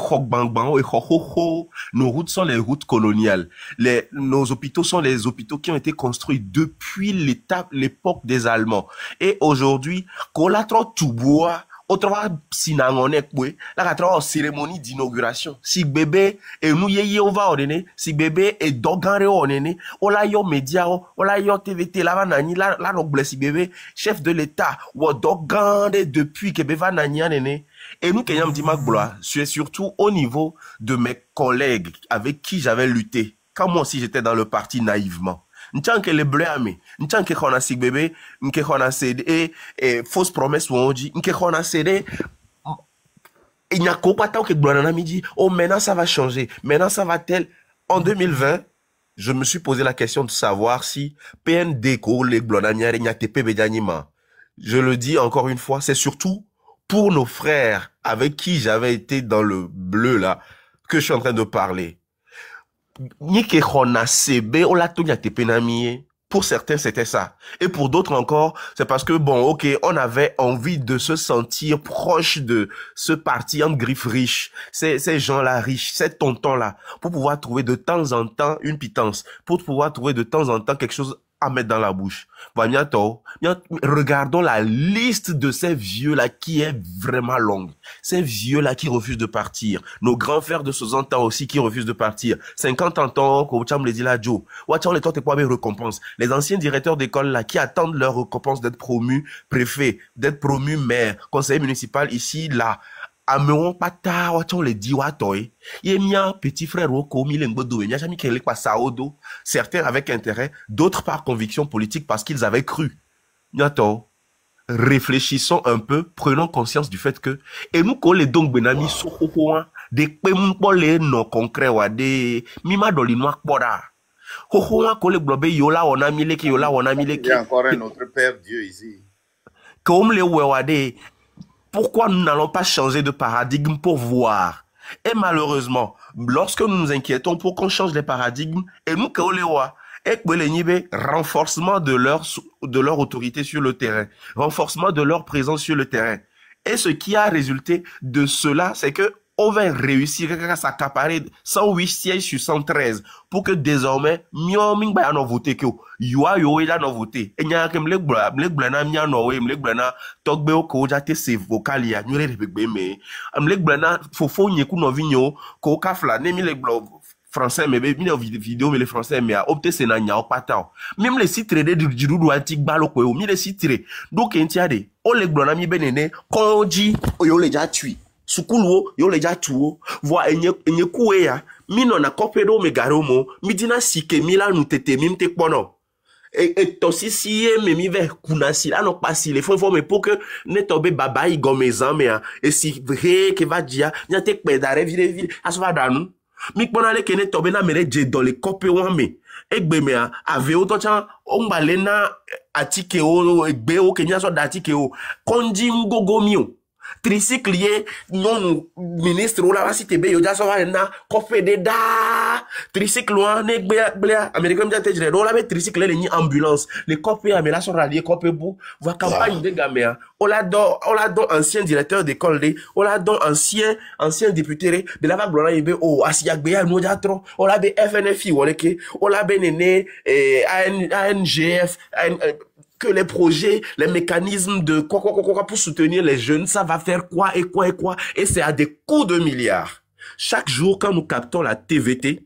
S8: nos routes sont les routes coloniales. Nos hôpitaux sont les hôpitaux qui ont été construits depuis l'époque des Allemands. Et aujourd'hui, autrement sinangonek la cérémonie d'inauguration si bébé et nous yeye ova onene si bébé et dogare onene ola yo média ola yo TVT la vanani la roble si bébé chef de l'état ou dogande depuis que bébé nani anene et nous kenyam dimak bloa c'est surtout au niveau de mes collègues avec qui j'avais lutté quand moi aussi j'étais dans le parti naïvement. N'tchanke les bleus amé, n'tchanke qu'on a sig bébé, n'ke qu'on a cédé et fausse promesse ou on dit, n'ke qu'on a cédé. Il n'y a qu'au pas tant que Blonana me dit, oh maintenant ça va changer, maintenant ça va tel. En 2020, je me suis posé la question de savoir si PND ko les Blonanière n'y a TP bédanima. Je le dis encore une fois, c'est surtout pour nos frères avec qui j'avais été dans le bleu là que je suis en train de parler. Pour certains, c'était ça. Et pour d'autres encore, c'est parce que, bon, ok, on avait envie de se sentir proche de ce parti en griffe riche, ces gens-là riches, ces tontons-là, pour pouvoir trouver de temps en temps une pitance, pour pouvoir trouver de temps en temps quelque chose à mettre dans la bouche. Regardons la liste de ces vieux-là qui est vraiment longue. Ces vieux-là qui refusent de partir. Nos grands frères de 60 ans aussi qui refusent de partir. 50 ans, les anciens directeurs d'école là qui attendent leur récompense d'être promus préfet, d'être promus maire, conseiller municipal ici, là. Ameron pata wacho le di watoy yemia petit frère woko milengbodo yemia jamais kele kwa saodo certains avec intérêt d'autres par conviction politique parce qu'ils avaient cru nyato réfléchissons un peu prenons conscience du fait que et nous ko les donc benami sokokoa de pempole no concret wa de mima dolinoa kpoda kokoa ko le globe yola ona mileki yola ona mileki.
S1: Il y a encore un autre père Dieu ici
S8: comme les wewade. Pourquoi nous n'allons pas changer de paradigme pour voir? Et malheureusement, lorsque nous nous inquiétons pour qu'on change les paradigmes, et nous, renforcement de leur autorité sur le terrain, renforcement de leur présence sur le terrain. Et ce qui a résulté de cela, c'est que on va réussir à s'accaparer 108 sièges sur 113 pour que désormais mioming ba no voter que yo ila no voter e nya kem blana mia no we blana togbe o ko jate se vocal ya nyure rebegbe me blana fofo nyeku no vinyo ko kafla ne mi français mais mi vidéo mais les français mais opté c'est na nya o pata même les sites de jirudu antique balo ko mi les sites donc entiade o le blana mi benene konji yo le ja tui Sukuluo, yo leja tuo, voa enye kuwe ya, mino na kopedo me garomo, midina sike mila nutete mimte pono. Et tosi siye me mi ve kunasi, la no pasi le fon me pour que ne tobe baba i gomezan me ya, et si vrai que va dia, nya tek pedare vile, aswa danou. Mi ponale ke ne tobe na mere je dans le kope wame. Egbe me ya, ave o tochan, ombalena atike o, egbe o, kenya so datike o, konji mgogo mio. Tricycle non ministre ou la cité be yo ja so na kofe de da tricycle wa ne blea américain ja te jere la be tricycle le ni ambulance les copé amela so rallier copé bou va campagne de gamea on la don ancien directeur d'école de on la don ancien député de la Glona yebe o asiak be ya no ja tro on la be FNFI wole ke on la be nene ANGF que les projets, les mécanismes de quoi pour soutenir les jeunes, ça va faire quoi. Et c'est à des coûts de milliards. Chaque jour, quand nous captons la TVT,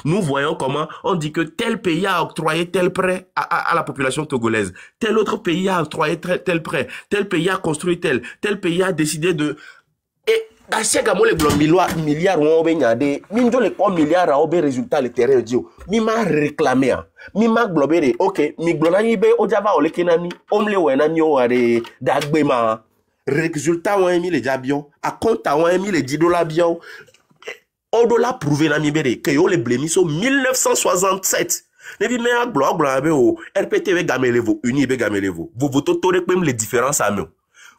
S8: nous voyons comment on dit que tel pays a octroyé tel prêt à la population togolaise. Tel autre pays a octroyé tel prêt. Tel pays a construit tel pays a décidé de... Et Asiaga mo le milliards on be nyade minjo le 1 milliard a obe résultat le terrain dio mi ma réclamer mi ma globere OK mi glona yibe o java o le kenami omle wena mi o are dagbe ma résultat on a mis les diabions à compte on a mis les $10 bien au dollar prouvé na mibere que yo les blémis au 1967 ne bi me aglo be o RPTV gamelevo uni be gamelevo vous voto to de pem les différences à nous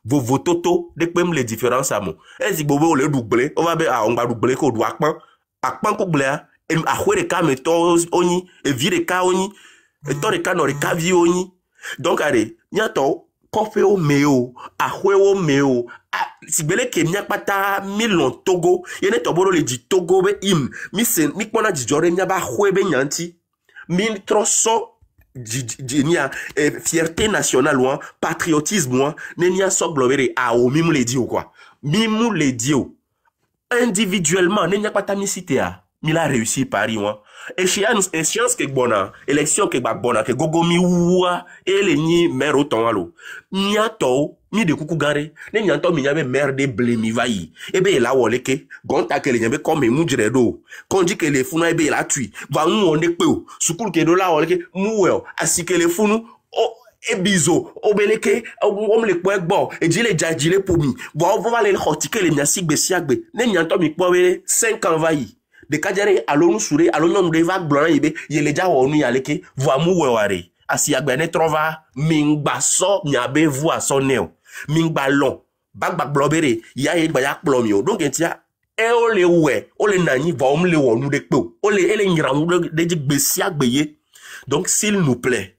S8: vous voto to de pem les différences à nous ezi bobo le doublé on va be a on va doubler ko do akpan ko blea e ahwere ka meto oni e vire ka oni e to de ka no ka vi oni donc allez nyato kofe o meo ahwe o meo sigbele ke nyakpata milon Togo yene toboro le di Togo be im mi sen mi kpona di jore nya ba hwe be nyanti 1300 nia fierté nationale ou patriotisme ou nenia so globere a o mimu le di ou quoi mimu le di ou individuellement nenia pata mi cité a mi la réussi Paris ou échéance que bona élection que bona que gogo mi wa ele ni maire autant alo nyato mi de kuku gare ne nyanto mi nyabe maire de blemi vai ebe la woleke gonta que le nyabe comme mujre do konji que le funu ebe la tui va mu onde pe o sukulu ke do la woleke muwel asike le funu o ebizo obeleke om le po egbo ejile jajile pomi va va le hotike le nyasi gbesiagbe ne nyanto mi po 5 ans vai de kajere alonu sure alonu de va blanc ibe yele ja wonu yaleke va mu weware asiagbe ne trova mingba so nyabe vu a soneo mingba lon bagba blobere ya e gba ya plomio donc etia e o le we o le nani va om le wonu de pe o le ele nyiram de gbesiagbe donc s'il nous plaît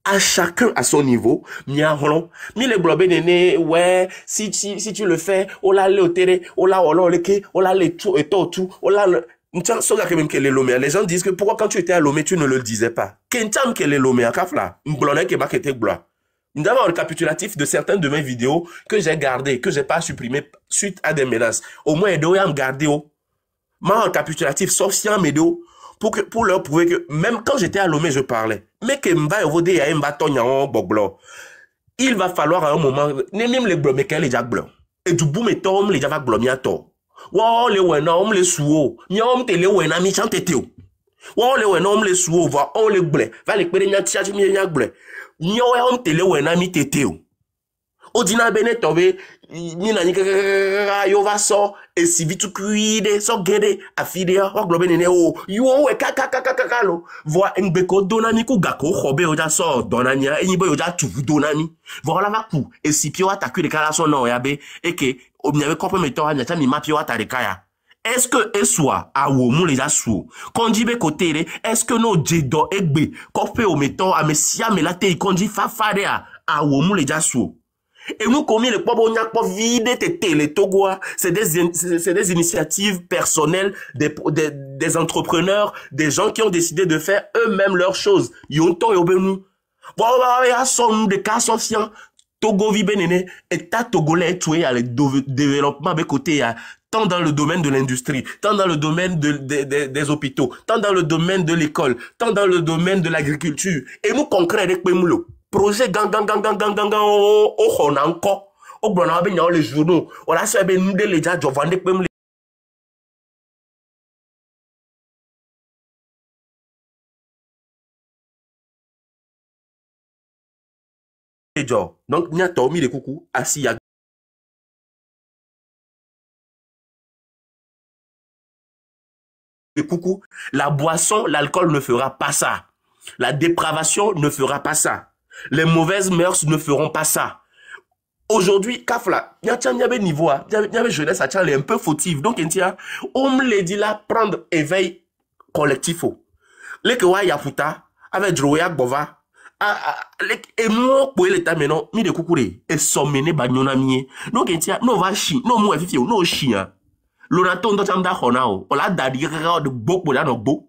S8: à chacun à son niveau, mi le blobé néné, ouais, si tu le fais, on l'a le terre, on l'a le tout et tout, on l'a le, les gens disent que pourquoi quand tu étais à Lomé, tu ne le disais pas. Kentam que les Lomé à Kafla, m'blonné que ma kete bla. Nous avons un récapitulatif de certaines de mes vidéos que j'ai gardées, que j'ai pas supprimées suite à des menaces. Au moins, ils doivent me garder, ma récapitulatif, sauf si un médo, pour leur prouver que même quand j'étais à Lomé, je parlais. Mais que m'ba evodé à un bâton en boblo. Il va falloir à un moment, même les blomés qu'elle est déjà blanc. Et du bout, mais tom, les java blomiato. Wow, les wena, les sous, nyom te les wena, mi chante teo. Wow, les wena, les sous, va, on les blé, va les pérennias, tiach, mi yak blé. Nyom te les wena, mi te teo. Odina bene tobe, ni na yo va so, et si vite cuide, so gede, afidea, wa globe nene o, yo we kakakakakalo, voa nbeko donani ku gako, chobe oja so donania, enibo oja tuvu donani, voa va ku, et si pio ataku de kala son no yabe, et que, obniave kope meto ha nyata mi ma pio atarikaya. Est-ce que soit à Womou les asou? Quand dit côté, est-ce que nos jedo egbe, kope o meto a mesia melate, quand dit fafarea, à Womou les asou? Et nous, combien les pauvres ont vide tété, les Togois, c'est des initiatives personnelles des entrepreneurs, des gens qui ont décidé de faire eux-mêmes leurs choses. Yonton et Obenu. Voilà, son de cas sociaux. Togo vibenene, état togolais tué à le développement de côté, tant dans le domaine de l'industrie, tant dans le domaine des hôpitaux, tant dans le domaine de l'école, tant dans le domaine de l'agriculture. Et nous, concret avec Pemoulo. Projet gang o hona encore o gbona be nyaw les journaux on a se be nude les ja jovande pem les jo donc nya to mi de kuku asi ya de kuku la boisson l'alcool ne fera pas ça la dépravation ne fera pas ça. Les mauvaises mœurs ne feront pas ça. Aujourd'hui, Kafla, il y a un niveau, il y a une jeunesse à un peu fautive. Donc, on me l'a dit là, prendre éveil collectif. Les Kewa Yafuta, avec Droya Bova, et moi, pour l'état maintenant, mi de Koukouré, et sommené Bagnonami. Donc, il y a, no va chi, no mou effifi, no chien. L'onaton d'Otamda Honao, on l'a d'adi de beaucoup dans nos beaux.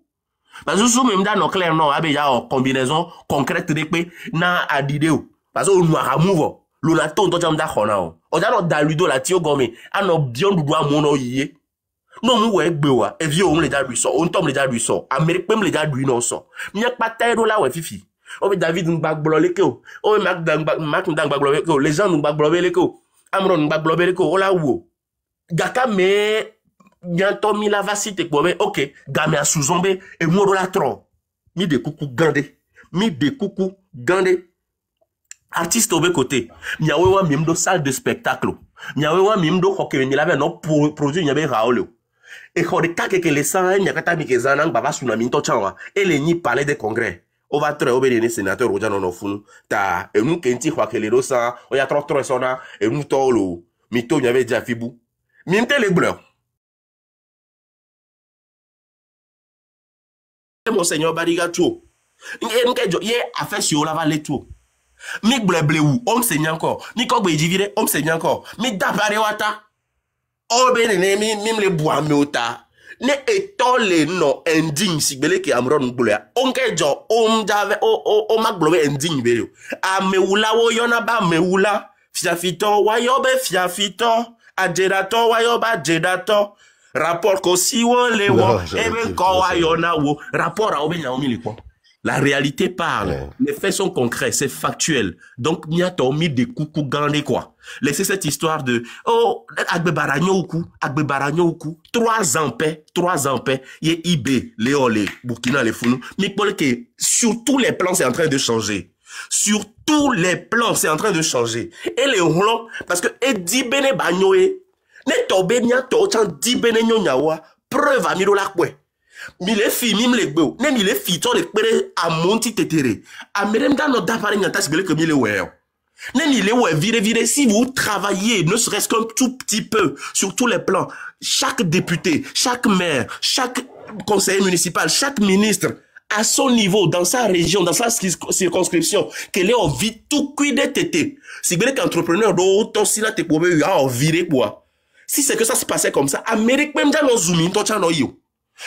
S8: Parce que même dans nos clairs, non, il y a une combinaison concrète de quoi na adideo. Parce que nous avons l'onaton dont j'aime d'accord. On a notre daludo la tio gomme, à nos bien du doigt mono yé. Non, nous ouais bewa. Et vieux on les a lui sort, on tombe les a lui sort. Amérique même les a lui non sort. N'y a pas taille là ouais fifi. On David nous bagblolé que. On Mac dang bagblolé que. Les gens nous bagblolé que. Amron nous bagblolé que. On la où. Gaka mais bientôt mi la va citer quoi mais ok gamé à sous-zombe et moro la tron mi de coucou gandé
S9: Artiste au côté. Miawewa mimdo salle de spectacle. Miawewa mimdo hockey ni lave no produit nyabe raolo. Et quand les cas que les sangs nyakata mikezana baba tsunami to chawa. Et les ni palais des congrès. On va très obéir sénateur Roja non funu. Ta et nous kenti kwa que les dosa. On y a trop sona et nous tolo. Mito nyave dia fibu. Mimte les bleurs. Monseigneur Bariga Chou. Ye a fait sur la vallée tout. Mi bleble ou, on se encore. Ni kogbe divide, on se encore. Mi dapare wata. O benene mi mim le bois meota. Ne etole no indigne si bele ki amron bule. On kejo on jave o magblowe indigne bele. A meula wo yona ba meula. Fiafito wayobe fiafito. Adjerato wayoba jedato. Rapport ko si wo le wo. Ebe ko wayona wo. Rapport a obenya omili kwa. La réalité parle. Ouais. Les faits sont concrets, c'est factuel. Donc, mia t'as mis des coucou gandé quoi. Laissez cette histoire de oh agbe baranyo oukou. 3 ans paix. Yé IB, Léolé, Burkina les Founou. Mais pour que sur tous les plans c'est en train de changer. Sur tous les plans c'est en train de changer. Et les Hollande parce que Edi Bene Bagnoé ne tobe mia to chan di Bene Nyonyawa preuve à miro la kwe. Mile fi mim le gbe ne mile fi to le pere a monti tetere a merem da no da pare nyanta sibele que mile we ne mile we vire si vous travaillez ne serait-ce qu'un tout petit peu sur tous les plans, chaque député, chaque maire, chaque conseiller municipal, chaque ministre à son niveau dans sa région, dans sa circonscription qu'elle est en vie tout cuide tété sibele qu'entrepreneur do to si la te pobe a virer quoi. Si c'est que ça se passait comme ça, Amérique même dans nos zoomin to chano yo.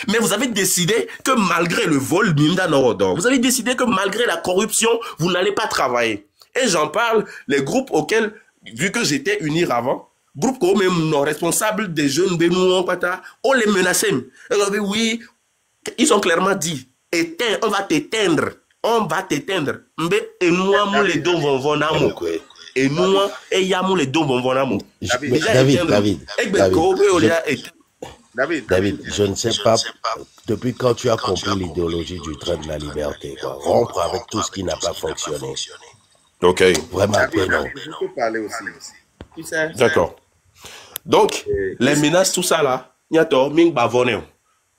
S9: Mais vous avez décidé que malgré le vol, vous avez décidé que malgré la corruption, vous n'allez pas travailler. Et j'en parle, les groupes auxquels, vu que j'étais unir avant, groupes comme même non responsables des jeunes Benouan, on les menaçait. Oui, ils ont clairement dit, éteins, on va t'éteindre. Et nous, les deux vont et nous, et yamou les deux vont
S4: David, je ne sais pas, depuis quand tu as compris l'idéologie du train de la liberté, quoi. Rompre avec tout ce qui n'a pas fonctionné.
S9: Ok.
S4: Vraiment, non.
S1: Je peux parler aussi. Tu sais.
S9: D'accord. Donc, les menaces, tout ça là,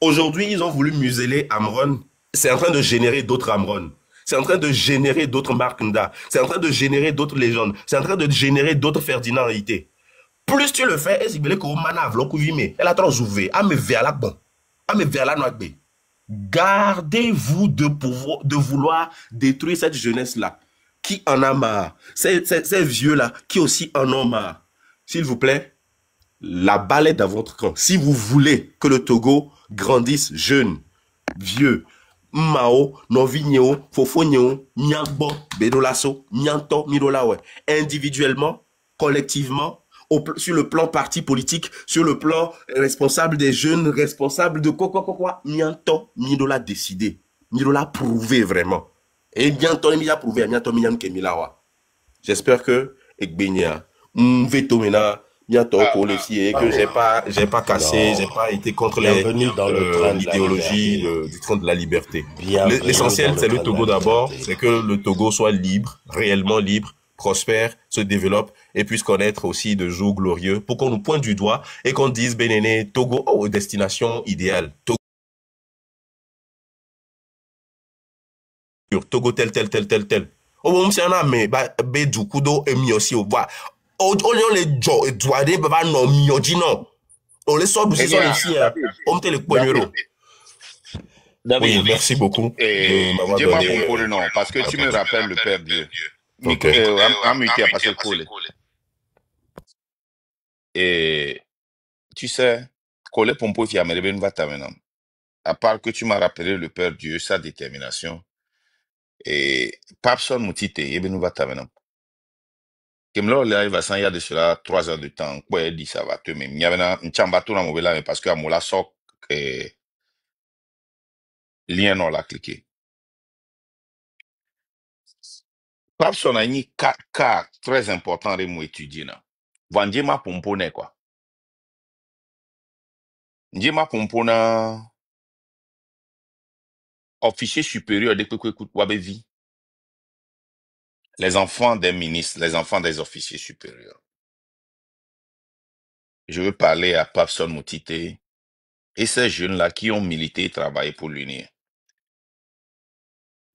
S9: aujourd'hui, ils ont voulu museler Amron. C'est en train de générer d'autres Amron. C'est en train de générer d'autres Markunda. C'est en train de générer d'autres légendes. C'est en train de générer d'autres Ferdinand Haïté. Plus tu le fais, elle a trop ouvert. Gardez-vous de vouloir détruire cette jeunesse-là, qui en a marre. Ces vieux-là, qui aussi en ont marre. S'il vous plaît, la balle est dans votre camp. Si vous voulez que le Togo grandisse jeune, vieux, Mao, Novigneo, Fofogneo, Nyangbo, Bedolasso, Nyanto, Mirolawe, individuellement, collectivement, sur le plan parti politique, sur le plan responsable des jeunes, responsable de quoi, Mianto, Midola décidé, Midola prouvé vraiment. Et bientôt, il a prouvé, bientôt, j'espère que, Ekbenia, Mvetomena, bientôt, pour les filles, que j'ai pas cassé, j'ai pas été contre l'idéologie du train de la liberté. L'essentiel, c'est le Togo d'abord, c'est que le Togo soit libre, réellement libre, prospère, se développe et puisse connaître aussi de jours glorieux pour qu'on nous pointe du doigt et qu'on dise Bénéné, Togo, oh, destination idéale. Togo tel. Oh, bon, c'est un âme, mais du coup, et mi aussi au bois. Oh, on les jo, et doit des baba non, mi non. On les sort, c'est ça ici, on te les poigneros. Oui, merci beaucoup de m'avoir donné.
S1: Non, parce que tu me rappelles le Père Dieu. Et tu sais, Kole Pompo qui a mené à part que tu m'as rappelé le Père Dieu, sa détermination, et Papson Moutite, Eben Vatamenam. Kemlo, là, il va s'en y a de cela 3 heures de temps, quoi, il dit ça va te même. Il y avait un chambato dans mon mais parce que à Mola Sok, lien non l'a cliqué. Papson a mis 4 cas très importants de moi étudier, là. Vandjema Pompone, quoi. Ndjema Pompona, officier supérieur de Kwekwe Wabevi. les enfants des ministres, les enfants des officiers supérieurs. Je veux parler à Papson Moutite et ces jeunes-là qui ont milité et travaillé pour l'unir.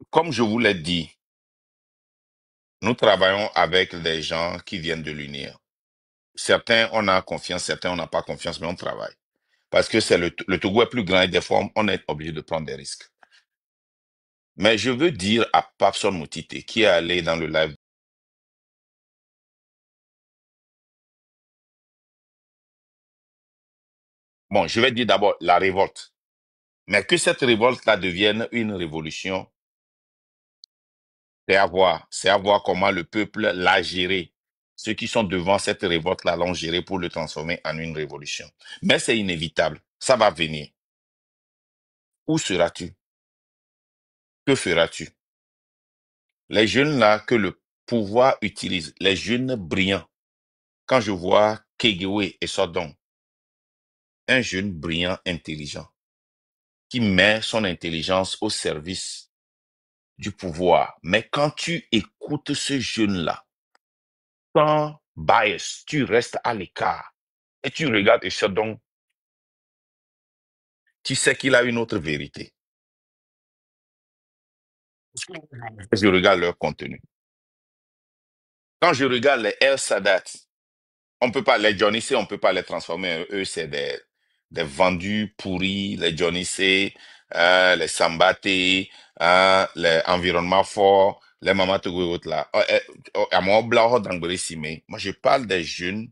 S1: Comme je vous l'ai dit, nous travaillons avec des gens qui viennent de l'unir. Certains, on a confiance, certains, on n'a pas confiance, mais on travaille. Parce que c'est le Togo est plus grand et des fois, on est obligé de prendre des risques. Mais je veux dire à Papson Moutite, qui est allé dans le live, bon, je vais dire d'abord la révolte. Mais que cette révolte-là devienne une révolution, c'est à voir comment le peuple l'a géré. Ceux qui sont devant cette révolte-là l'ont géré pour le transformer en une révolution. Mais c'est inévitable. Ça va venir. Où seras-tu? Que feras-tu? Les jeunes-là que le pouvoir utilise, les jeunes brillants, quand je vois Kegewe et Sodom, un jeune brillant, intelligent, qui met son intelligence au service du pouvoir. Mais quand tu écoutes ce jeune-là, sans bias, tu restes à l'écart et tu regardes et Sodom, tu sais qu'il a une autre vérité. Je regarde leur contenu. Quand je regarde les El Sadat, on peut pas, les Johnny C, on peut pas les transformer. Eux, c'est des vendus pourris, les Johnny C, les Sambaté, les environnements forts, les Mama Togo et autres là. Moi, je parle des jeunes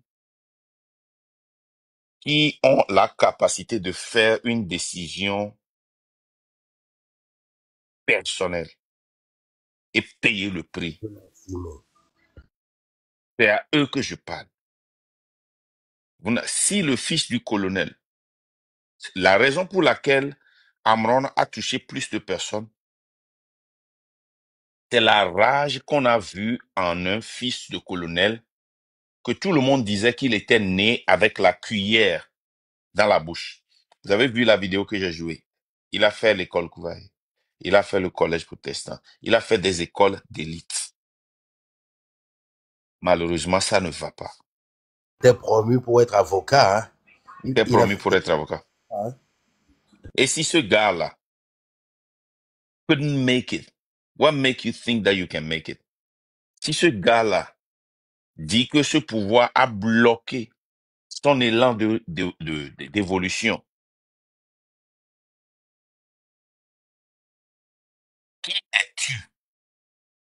S1: qui ont la capacité de faire une décision personnelle et payer le prix. C'est à eux que je parle. Si le fils du colonel, la raison pour laquelle Amron a touché plus de personnes, c'est la rage qu'on a vue en un fils de colonel, que tout le monde disait qu'il était né avec la cuillère dans la bouche. Vous avez vu la vidéo que j'ai jouée? Il a fait l'école Kouvaï. Il a fait le collège protestant. Il a fait des écoles d'élite. Malheureusement, ça ne va pas.
S4: Il était promu pour être avocat. Hein?
S1: Il était promu pour être avocat.
S4: Hein?
S1: Et si ce gars-là couldn't make it, what make you think that you can make it? Si ce gars-là dit que ce pouvoir a bloqué son élan d'évolution, qui es-tu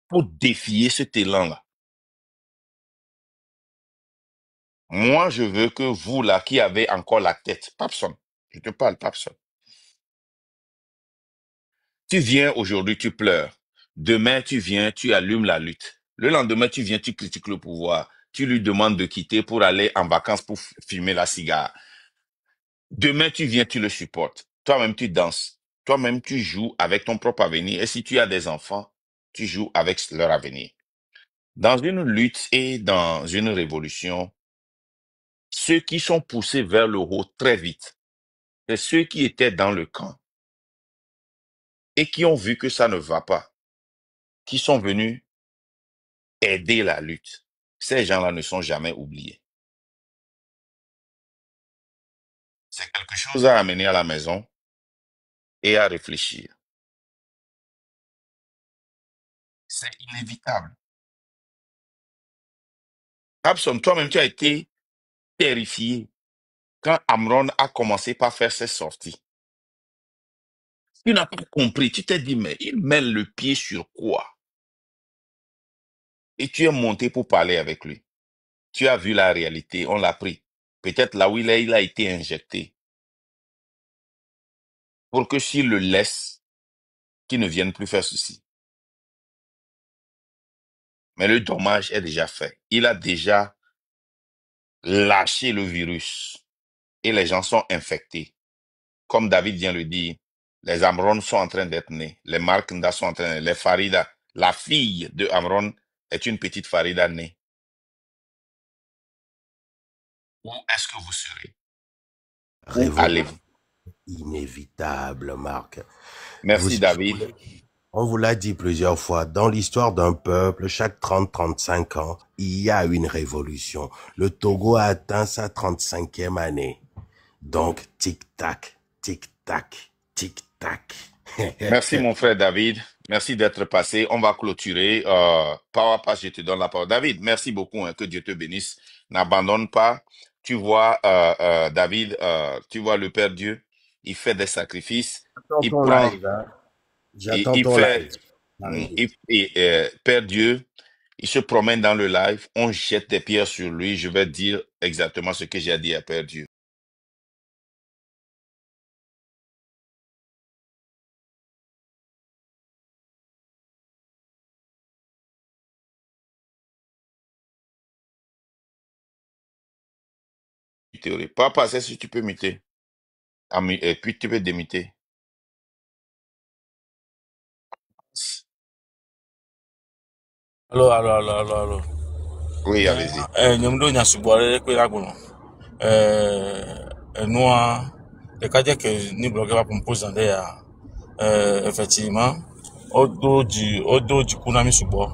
S1: pour défier cet élan-là? Moi, je veux que vous, là, qui avez encore la tête, Papson, je te parle, Papson. Tu viens aujourd'hui, tu pleures. Demain, tu viens, tu allumes la lutte. Le lendemain, tu viens, tu critiques le pouvoir. Tu lui demandes de quitter pour aller en vacances pour fumer la cigare. Demain, tu viens, tu le supportes. Toi-même, tu danses. Toi-même, tu joues avec ton propre avenir. Et si tu as des enfants, tu joues avec leur avenir. Dans une lutte et dans une révolution, ceux qui sont poussés vers le haut très vite, c'est ceux qui étaient dans le camp et qui ont vu que ça ne va pas, qui sont venus aider la lutte. Ces gens-là ne sont jamais oubliés. C'est quelque chose à amener à la maison et à réfléchir. C'est inévitable. Abson, toi-même, tu as été terrifié quand Amron a commencé par faire ses sorties. Tu n'as pas compris. Tu t'es dit, mais il met le pied sur quoi? Et tu es monté pour parler avec lui. Tu as vu la réalité, on l'a pris. Peut-être là où il a été injecté. Pour que s'il le laisse, qu'il ne vienne plus faire ceci. Mais le dommage est déjà fait. Il a déjà lâché le virus. Et les gens sont infectés. Comme David vient le dire, les Amron sont en train d'être nés. Les Marknda sont en train d'être nés. Les Farida. La fille de Amron est une petite Farida née. Où est-ce que vous serez? Où allez-vous?
S4: Inévitable, Marc.
S1: Merci, David.
S4: On vous l'a dit plusieurs fois, dans l'histoire d'un peuple, chaque 30-35 ans, il y a une révolution. Le Togo a atteint sa 35e année. Donc, tic-tac, tic-tac, tic-tac.
S1: Merci mon frère David. Merci d'être passé. On va clôturer. Pas à pas, je te donne la parole. David, merci beaucoup. Que Dieu te bénisse. N'abandonne pas. Tu vois, David, tu vois le Père Dieu, il fait des sacrifices. Il prend...
S4: J'attends ton live.
S1: Père Dieu, il se promène dans le live, on jette des pierres sur lui. Je vais dire exactement ce que j'ai dit à Père Dieu. Papa, c'est si tu peux muter. Et puis tu peux démuter.
S2: Allô.
S1: Oui, allez-y.
S2: Nyamdo nyasubore kwe laguno. Noa, le cas que ni bloqué va proposer d'ailleurs. Effectivement, au dos du kunami subo.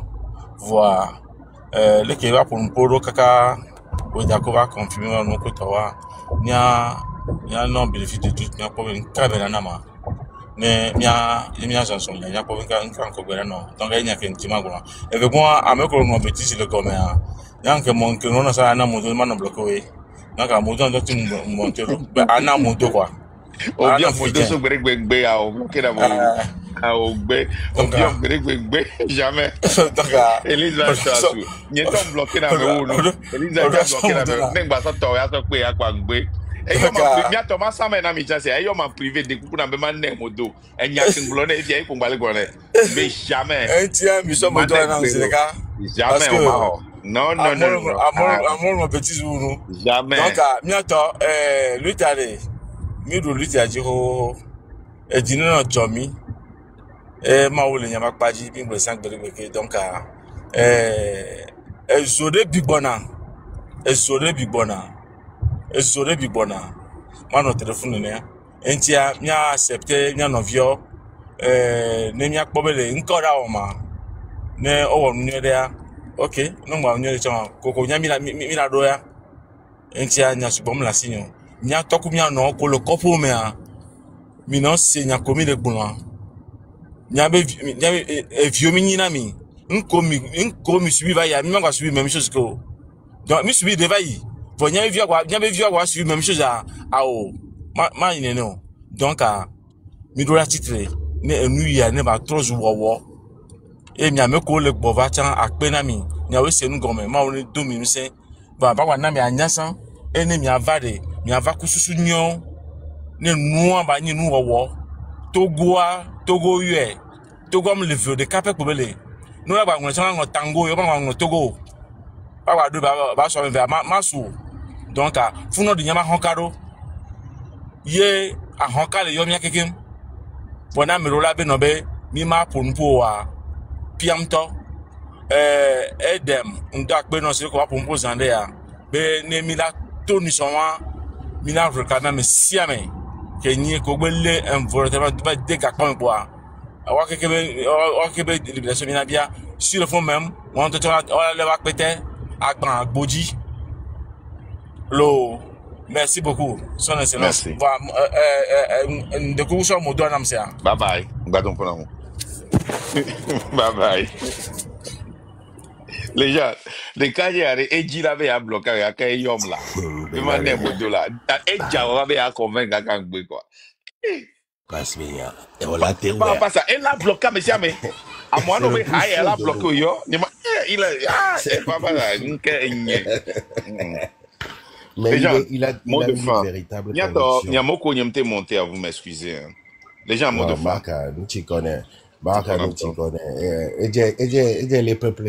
S2: Voilà. Le qui va pour un polo kaka, ou d'accord va confirmer mon côté wa. Nya non bénéfice de tout, nya pour une caméra nama. Mais mia chanson il y a pas encore bien non donc il y a qu'un petit mago et que moi à me qu'on mon petit le comme il y a que mon que non ça na moto man bloqué donc à moto donc tu monter ana moto quoi
S1: o bien moto so gbegbe a o bloqué là au bé o bien gbegbe jamais
S2: donc
S1: Elisa ça ni ton bloqué là me no Elisa bloqué là me ngba so to ya so pe ya kwa gbe et yo ma Thomas Samuel na mi chance et yo ma privé de coucou na be man ne modo e nya kin blone e fi ko gbale gone mais jamais
S2: un tiens mi so moto na Sénégal
S1: jamais au ma non
S2: amour mon petit zoulou
S1: jamais
S2: donc miato lui tale mi do lui tale ho e dinu na jomi ma wo le nyama paji bi ngbe san gbere donc zode bigbona ezore bigbona mano téléphone ne entia mia accepter mia novio ne mia kpobele nkora oma ne owo nyo dia okay no ngba nyo chama koko nya mi la do ya entia nya subom la sinyo mia toku mia no ko le kopo me a mi no se nya komi le gbona nya be vieux mi na mi nko mi subi va ya mi ma subi même chose que donc mi subi deva yi pour nya be vieux quoi subi même chose à o ma non donc mi do la titre ne enu ya ne ba trop wo e mi ameko le gbova chan akpe na mi nya we se nu gome ma o do mi se ba wa na mi anyasan e ne mi avade mi ava kususu nyon ne nu ba ni nu wo Togo yue Togo me le vieux de capé pour belé nous la ba ngon chan ngon tango yo ba ngon Togo ba do ba so me masu donc funo de nyama honkado ye a honkale yo mi akekem bona mi rola be no be mi ma ponpo wa piamto edem nda pe no se ko ponpo zande ya be ne mi la toni sonwa mi na reclamer me siame ke nyi ko gbele envolement ba de ka pon po wa kebe libération mi na bia sur le fond même on te le va péter agban agboji lo merci beaucoup son excellence de coup sur mo do nam se
S1: bye bye ngadon pour nous bye bye les gens les cahiers et jila be a bloquer ya kay yom la e ma ne modo la e jawa be a convaincre kan gbe quoi
S4: passe bien et voilà te
S1: pas ça elle a bloqué monsieur mais à moi no be high elle a bloqué yo ni ma il pas ça
S4: mais il a une véritable conviction.
S1: Nyamoko nyemte monté à vous m'excuser. Les gens mot de fin.
S4: Baraka, nous t'y connais. Et les peuples